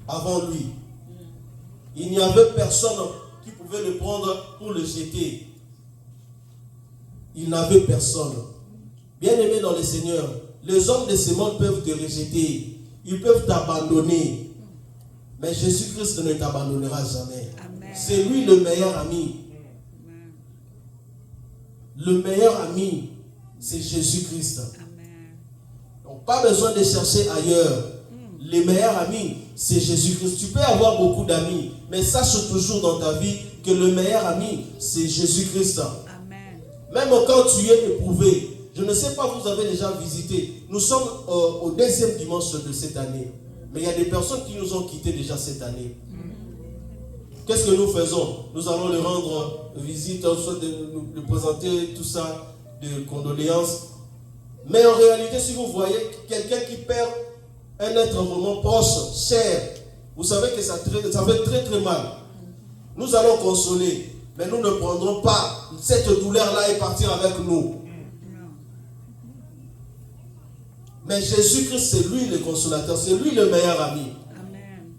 Speaker 4: avant lui. Il n'y avait personne qui pouvait le prendre pour le jeter. Il n'avait personne. Bien-aimé dans le Seigneur, les hommes de ce monde peuvent te rejeter, ils peuvent t'abandonner, mais Jésus-Christ ne t'abandonnera jamais. Amen. C'est lui le meilleur ami. Amen. Le meilleur ami, c'est Jésus-Christ. Donc pas besoin de chercher ailleurs. Le meilleur ami, c'est Jésus-Christ. Tu peux avoir beaucoup d'amis, mais sache toujours dans ta vie que le meilleur ami, c'est Jésus-Christ. Même quand tu es éprouvé, je ne sais pas, vous avez déjà visité. Nous sommes au 2e dimanche de cette année. Mais il y a des personnes qui nous ont quittés déjà cette année. Qu'est-ce que nous faisons? Nous allons leur rendre visite, soit de nous présenter tout ça, de condoléances. Mais en réalité, si vous voyez quelqu'un qui perd un être vraiment proche, cher, vous savez que ça fait très très mal. Nous allons consoler, mais nous ne prendrons pas cette douleur-là et partir avec nous. Mais Jésus-Christ, c'est lui le consolateur, c'est lui le meilleur ami. Amen.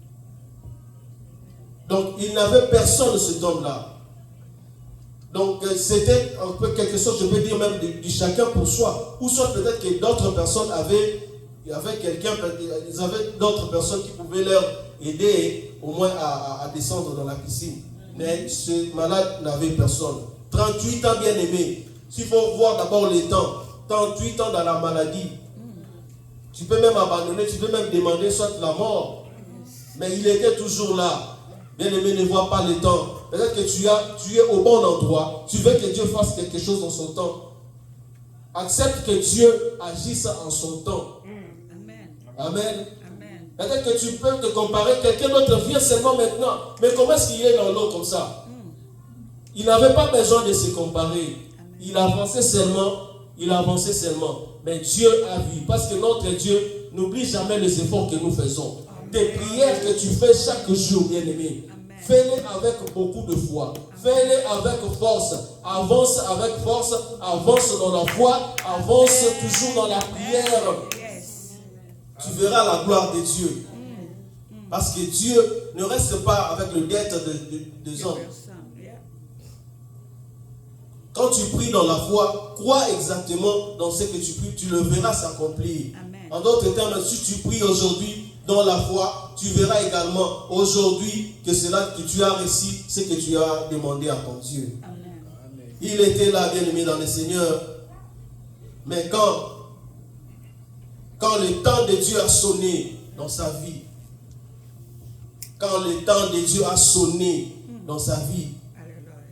Speaker 4: Donc, il n'avait personne, cet homme-là. Donc, c'était un peu quelque chose, je peux dire même, du chacun pour soi. Ou soit peut-être que d'autres personnes avaient d'autres personnes qui pouvaient leur aider au moins à descendre dans la piscine. Mais ce malade n'avait personne. 38 ans, bien aimé. S'il faut voir d'abord les temps. 38 ans dans la maladie. Tu peux même abandonner, tu peux même demander soit la mort. Mais il était toujours là. Bien-aimé, ne vois pas le temps. Peut-être que tu es au bon endroit. Tu veux que Dieu fasse quelque chose dans son temps. Accepte que Dieu agisse en son temps. Amen. Amen. Peut-être que tu peux te comparer. Quelqu'un d'autre vient seulement maintenant. Mais comment est-ce qu'il est dans l'eau comme ça? Il n'avait pas besoin de se comparer. Il avançait seulement. Mais Dieu a vu. Parce que notre Dieu n'oublie jamais les efforts que nous faisons. Des prières que tu fais chaque jour, bien-aimé. Fais-les avec beaucoup de foi. Fais-les avec force. Avance avec force. Avance dans la foi. Avance toujours dans la prière. Tu verras la gloire de Dieu. Parce que Dieu ne reste pas avec le dette des hommes. Quand tu pries dans la foi, crois exactement dans ce que tu pries, tu le verras s'accomplir. En d'autres termes, si tu pries aujourd'hui dans la foi, tu verras également aujourd'hui que c'est là que tu as reçu ce que tu as demandé à ton Dieu. Amen. Il était là, bien aimé dans le Seigneur. Mais quand le temps de Dieu a sonné dans sa vie,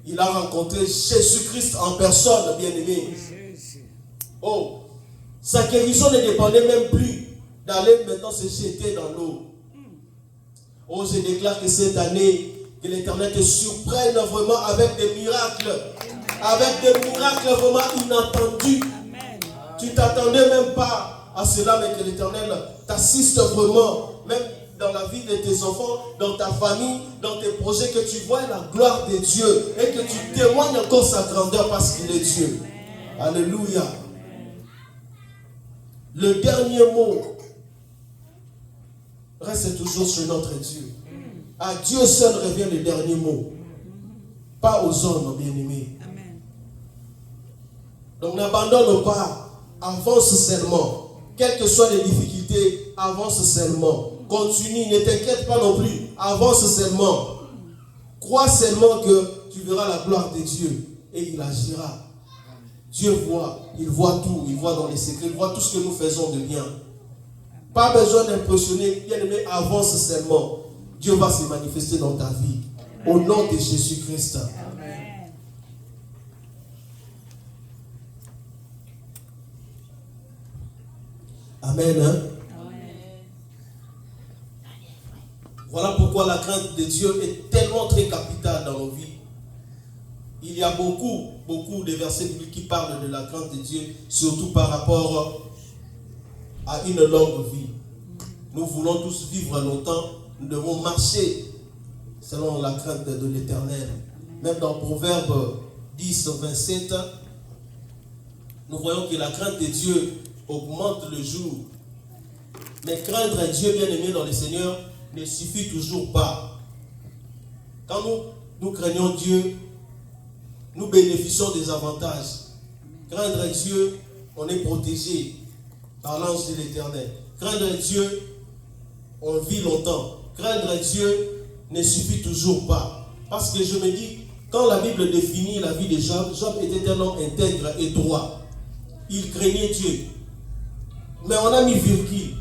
Speaker 4: il a rencontré Jésus-Christ en personne, bien-aimé. Oh, sa guérison ne dépendait même plus d'aller maintenant se jeter dans l'eau. Oh, je déclare que cette année, que l'Éternel te surprenne vraiment avec des miracles. Avec des miracles vraiment inattendus. Tu ne t'attendais même pas à cela, mais que l'Éternel t'assiste vraiment, même dans la vie de tes enfants, dans ta famille, dans tes projets, que tu vois la gloire de Dieu et que tu témoignes encore sa grandeur parce qu'il est Dieu. Alléluia. Le dernier mot reste toujours sur notre Dieu. À Dieu seul revient le dernier mot. Pas aux hommes, bien-aimés. Donc n'abandonne pas. Avance seulement. Quelles que soient les difficultés, avance seulement. Continue, ne t'inquiète pas non plus. Avance seulement. Crois seulement que tu verras la gloire de Dieu. Et il agira. Dieu voit. Il voit tout. Il voit dans les secrets. Il voit tout ce que nous faisons de bien. Pas besoin d'impressionner. Bien-aimé, avance seulement. Dieu va se manifester dans ta vie. Au nom de Jésus-Christ. Amen. Amen. Hein? Voilà pourquoi la crainte de Dieu est tellement très capitale dans nos vies. Il y a beaucoup de versets bibliques qui parlent de la crainte de Dieu, surtout par rapport à une longue vie. Nous voulons tous vivre longtemps, nous devons marcher selon la crainte de l'Éternel. Même dans Proverbe 10, 27, nous voyons que la crainte de Dieu augmente le jour. Mais craindre Dieu, bien-aimé dans le Seigneur, ne suffit toujours pas. Quand nous craignons Dieu, nous bénéficions des avantages. Craindre Dieu, on est protégé par l'ange de l'Éternel. Craindre Dieu, on vit longtemps. Craindre Dieu ne suffit toujours pas. Parce que je me dis, quand la Bible définit la vie de Job, Job était un homme intègre et droit. Il craignait Dieu. Mais on a mis virgule.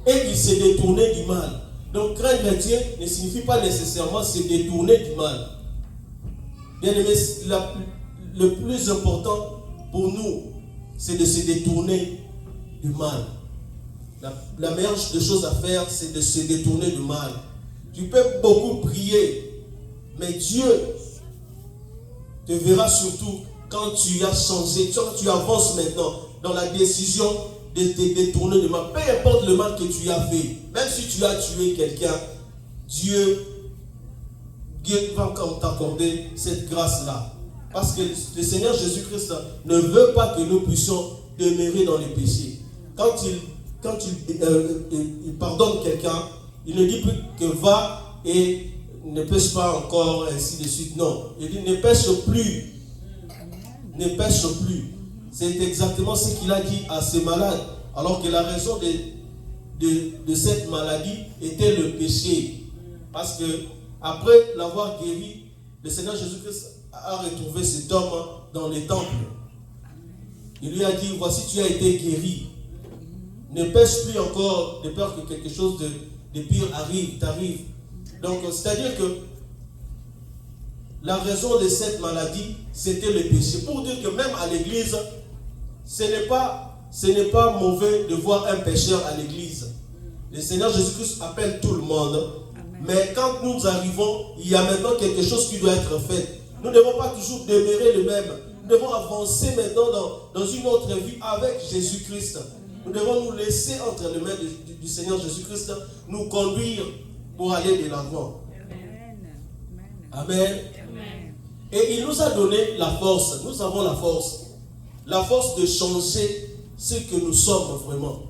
Speaker 4: Et il s'est détourné du mal. Donc craindre Dieu ne signifie pas nécessairement se détourner du mal. Bien aimé, le plus important pour nous, c'est de se détourner du mal. La meilleure des choses à faire, c'est de se détourner du mal. Tu peux beaucoup prier, mais Dieu te verra surtout quand tu as changé, quand tu avances maintenant dans la décision de te détourner du mal. Peu importe le mal que tu as fait, même si tu as tué quelqu'un, Dieu va t'accorder cette grâce-là. Parce que le Seigneur Jésus-Christ ne veut pas que nous puissions demeurer dans les péchés. Quand il pardonne quelqu'un, il ne dit plus que va et ne pêche pas encore, ainsi de suite. Non, il dit ne pêche plus. Ne pêche plus. C'est exactement ce qu'il a dit à ces malades. Alors que la raison de cette maladie était le péché. Parce que après l'avoir guéri, le Seigneur Jésus-Christ a retrouvé cet homme dans les temples. Il lui a dit, voici tu as été guéri. Ne pêche plus encore de peur que quelque chose de pire t'arrive. Donc, c'est-à-dire que la raison de cette maladie, c'était le péché. Pour dire que même à l'église, ce n'est pas mauvais de voir un pécheur à l'église. Le Seigneur Jésus-Christ appelle tout le monde. Mais quand nous arrivons, il y a maintenant quelque chose qui doit être fait. Nous ne devons pas toujours demeurer le même. Nous devons avancer maintenant dans une autre vie avec Jésus-Christ. Nous devons nous laisser entre les mains du Seigneur Jésus-Christ, nous conduire pour aller de l'avant. Amen. Et il nous a donné la force. Nous avons la force. La force de changer ce que nous sommes vraiment.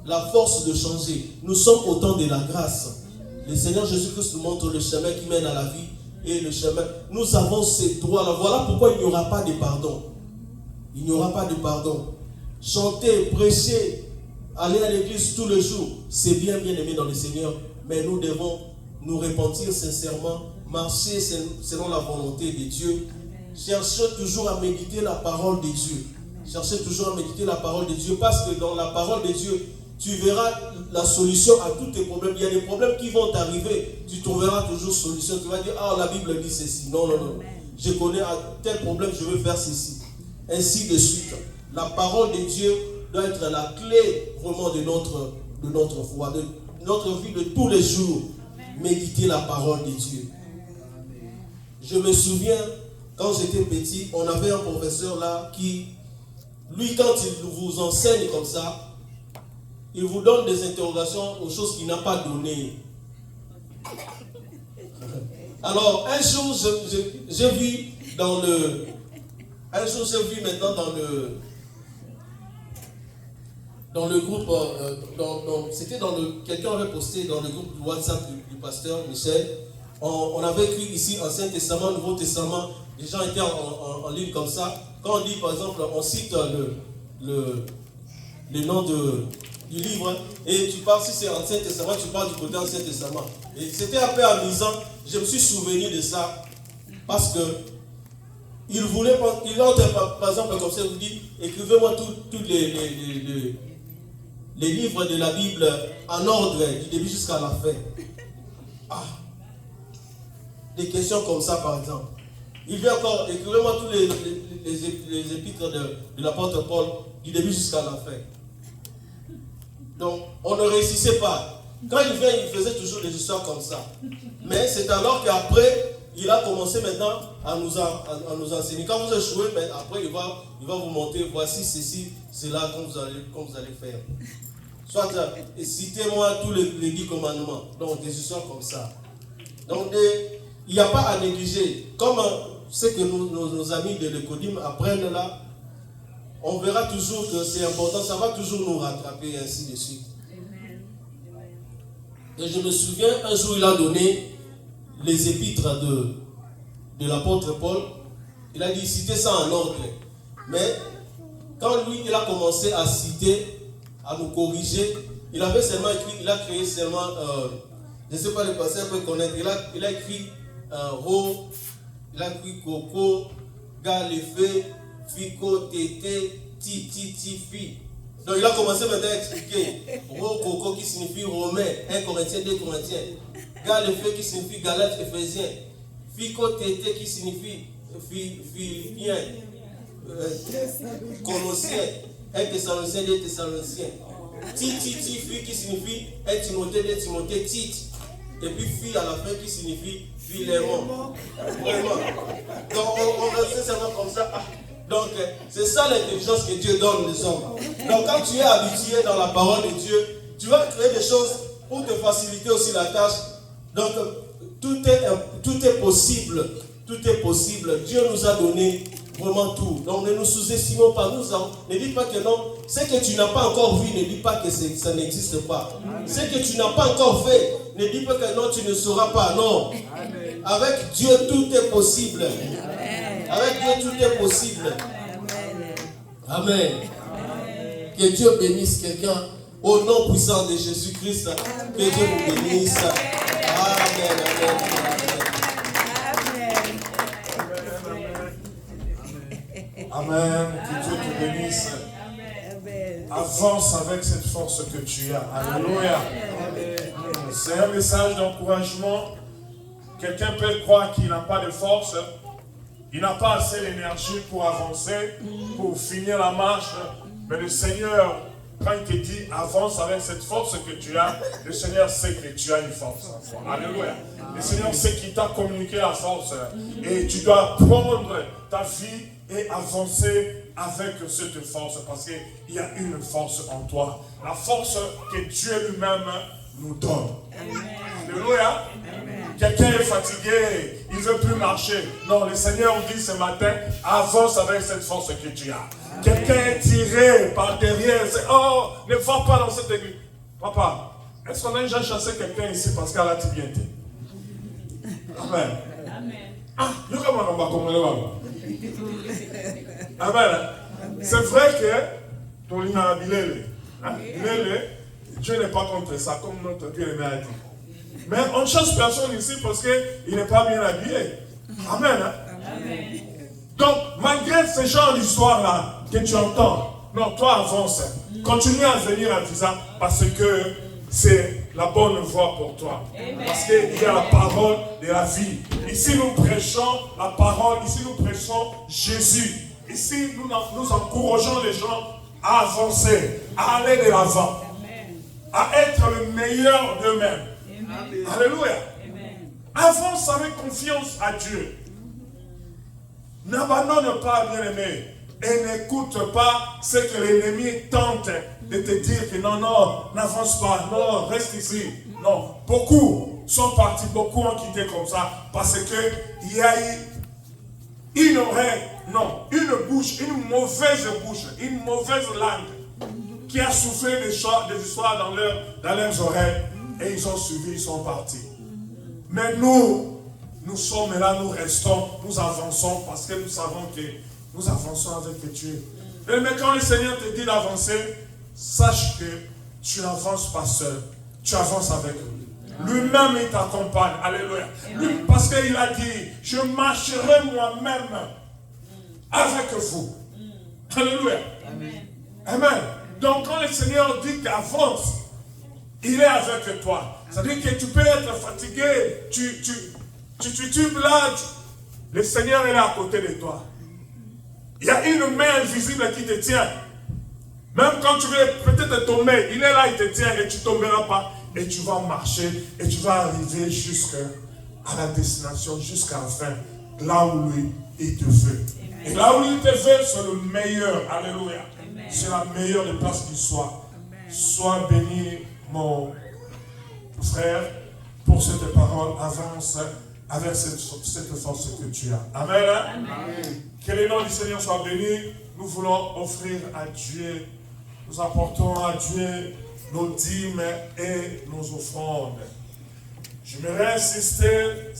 Speaker 4: La force de changer. Nous sommes au temps de la grâce. Le Seigneur Jésus-Christ nous montre le chemin qui mène à la vie et le chemin. Nous avons ces droits-là. Voilà pourquoi il n'y aura pas de pardon. Il n'y aura pas de pardon. Chanter, prêcher, aller à l'église tous les jours, c'est bien aimé dans le Seigneur. Mais nous devons nous repentir sincèrement, marcher selon la volonté de Dieu. Chercher toujours à méditer la parole de Dieu. Cherchez toujours à méditer la parole de Dieu, parce que dans la parole de Dieu, tu verras la solution à tous tes problèmes. Il y a des problèmes qui vont t'arriver, tu trouveras toujours solution. Tu vas dire, ah, la Bible dit ceci. Non. Je connais tel problème, je veux faire ceci. Ainsi de suite. La parole de Dieu doit être la clé vraiment de notre foi, de notre vie de tous les jours. Méditer la parole de Dieu. Je me souviens, quand j'étais petit, on avait un professeur là qui, lui, quand il vous enseigne comme ça, il vous donne des interrogations aux choses qu'il n'a pas données. Alors, un jour, j'ai vu dans le... Un jour, j'ai vu maintenant dans le groupe, c'était dans le... Quelqu'un avait posté dans le groupe WhatsApp du pasteur Michel. On avait écrit ici Ancien Testament, Nouveau Testament. Les gens étaient en ligne comme ça. Quand on dit, par exemple, on cite le nom du livre, et tu parles, si c'est Ancien Testament, tu parles du côté Ancien Testament. Et c'était un peu amusant. Je me suis souvenu de ça, parce que il voulait, par exemple, comme ça, il vous dit, écrivez-moi tous les livres de la Bible en ordre, du début jusqu'à la fin. Ah, des questions comme ça, par exemple. Il vient encore, écrivez-moi tous les épîtres de l'apôtre Paul, du début jusqu'à la fin. Donc, on ne réussissait pas. Quand il vient, il faisait toujours des histoires comme ça. Mais c'est alors qu'après, il a commencé maintenant à nous enseigner. Quand vous échouez, mais après, il va vous montrer, voici ceci, cela, comme vous allez faire. Soit, citez-moi tous les 10 commandements. Donc, des histoires comme ça. Donc, il n'y a pas à négliger. Comme ce que nos amis de l'Ecodim apprennent là, on verra toujours que c'est important, ça va toujours nous rattraper et ainsi de suite. Et je me souviens, un jour il a donné les épîtres de l'apôtre Paul. Il a dit citez ça en ordre. Mais quand lui il a commencé à citer, à nous corriger, il avait seulement écrit, il a créé seulement, je ne sais pas le passé, on peut connaître, il a écrit Ro, il a écrit Coco, Galefé, Fico, Tété, Titi, Fi. Donc il a commencé maintenant à expliquer Ro, Coco qui signifie Romain, 1 Corinthiens, 2 Corinthiens. Galefé qui signifie Galates, Éphésiens. Fico, Tété qui signifie Philippiens, Colossiens, 1 Thessaloniciens, 2 Thessaloniciens. Titi, Fi qui signifie 1 Timothée, 2 Timothée, Tite. Et puis Fi à la fin qui signifie Philémon. Vraiment. Donc on reste seulement comme ça. Donc c'est ça l'intelligence que Dieu donne aux hommes. Donc quand tu es habitué dans la parole de Dieu, tu vas créer des choses pour te faciliter aussi la tâche. Donc tout est possible. Tout est possible. Dieu nous a donné vraiment tout. Donc ne nous sous-estimons pas. Ne dis pas que non. Ce que tu n'as pas encore vu, ne dis pas que ça n'existe pas. Amen. Ce que tu n'as pas encore fait, ne dis pas que non, tu ne sauras pas. Non. Amen. Avec Dieu, tout est possible. Amen. Avec Dieu, tout est possible. Amen. Amen. Que Dieu bénisse quelqu'un au nom puissant de Jésus-Christ. Que Dieu vous bénisse. Amen.
Speaker 2: Amen. Amen. Que Dieu te bénisse. Avance avec cette force que tu as. Alléluia. C'est un message d'encouragement. Quelqu'un peut croire qu'il n'a pas de force. Il n'a pas assez d'énergie pour avancer, pour finir la marche. Mais le Seigneur, quand il te dit avance avec cette force que tu as, le Seigneur sait que tu as une force. Alléluia. Le Seigneur sait qu'il t'a communiqué la force. Et tu dois prendre ta vie et avancer avec cette force, parce qu'il y a une force en toi. La force que Dieu lui-même nous donne. Alléluia. Quelqu'un est fatigué, il ne veut plus marcher. Non, le Seigneur dit ce matin, avance avec cette force que tu as. Quelqu'un est tiré par derrière, oh, ne va pas dans cette église. Papa, est-ce qu'on a déjà chassé quelqu'un ici parce qu'elle a tibienté? Amen. Ah, nous comment on va comprendre? Amen. C'est vrai que ton lina bilele, Dieu n'est pas contre ça, comme notre bien-aimé a dit. Mais on ne chasse personne ici parce qu'il n'est pas bien habillé. Amen. Amen. Donc, malgré ce genre d'histoire-là que tu entends, non, toi avance. Continue à venir à Visa parce que c'est la bonne voie pour toi. Amen. Parce qu'il y a la parole de la vie. Ici, nous prêchons la parole. Ici, nous prêchons Jésus. Ici, nous encourageons les gens à avancer, à aller de l'avant, à être le meilleur d'eux-mêmes. Amen. Alléluia. Amen. Avance avec confiance à Dieu. N'abandonne pas, bien-aimé. et n'écoute pas ce que l'ennemi tente de te dire que non, n'avance pas, non, reste ici. Non, beaucoup sont partis, beaucoup ont quitté comme ça parce qu'il y a eu une oreille, non, une bouche, une mauvaise langue qui a soufflé des histoires dans leurs oreilles et ils ont suivi, ils sont partis. Mais nous sommes là, nous restons, nous avançons parce que nous savons que nous avançons avec Dieu. Mais quand le Seigneur te dit d'avancer, sache que tu n'avances pas seul, tu avances avec lui. Lui-même, il t'accompagne. Alléluia. Lui, parce qu'il a dit, je marcherai moi-même avec vous. Alléluia. Amen. Donc quand le Seigneur dit qu'avance, il est avec toi. C'est-à-dire que tu peux être fatigué, tu blagues. Le Seigneur est là à côté de toi. Il y a une main invisible qui te tient. Même quand tu veux peut-être tomber, il est là, il te tient et tu ne tomberas pas. Et tu vas marcher et tu vas arriver jusqu'à la destination, jusqu'à la fin. Là où lui, il te veut. Et là où il te veut, c'est le meilleur. Alléluia. C'est la meilleure des places qui soit. Sois béni, mon frère, pour cette parole. Avance avec cette force que tu as. Amen. Amen. Que le nom du Seigneur soit béni. Nous voulons offrir à Dieu, nous apportons à Dieu nos dîmes et nos offrandes. J'aimerais insister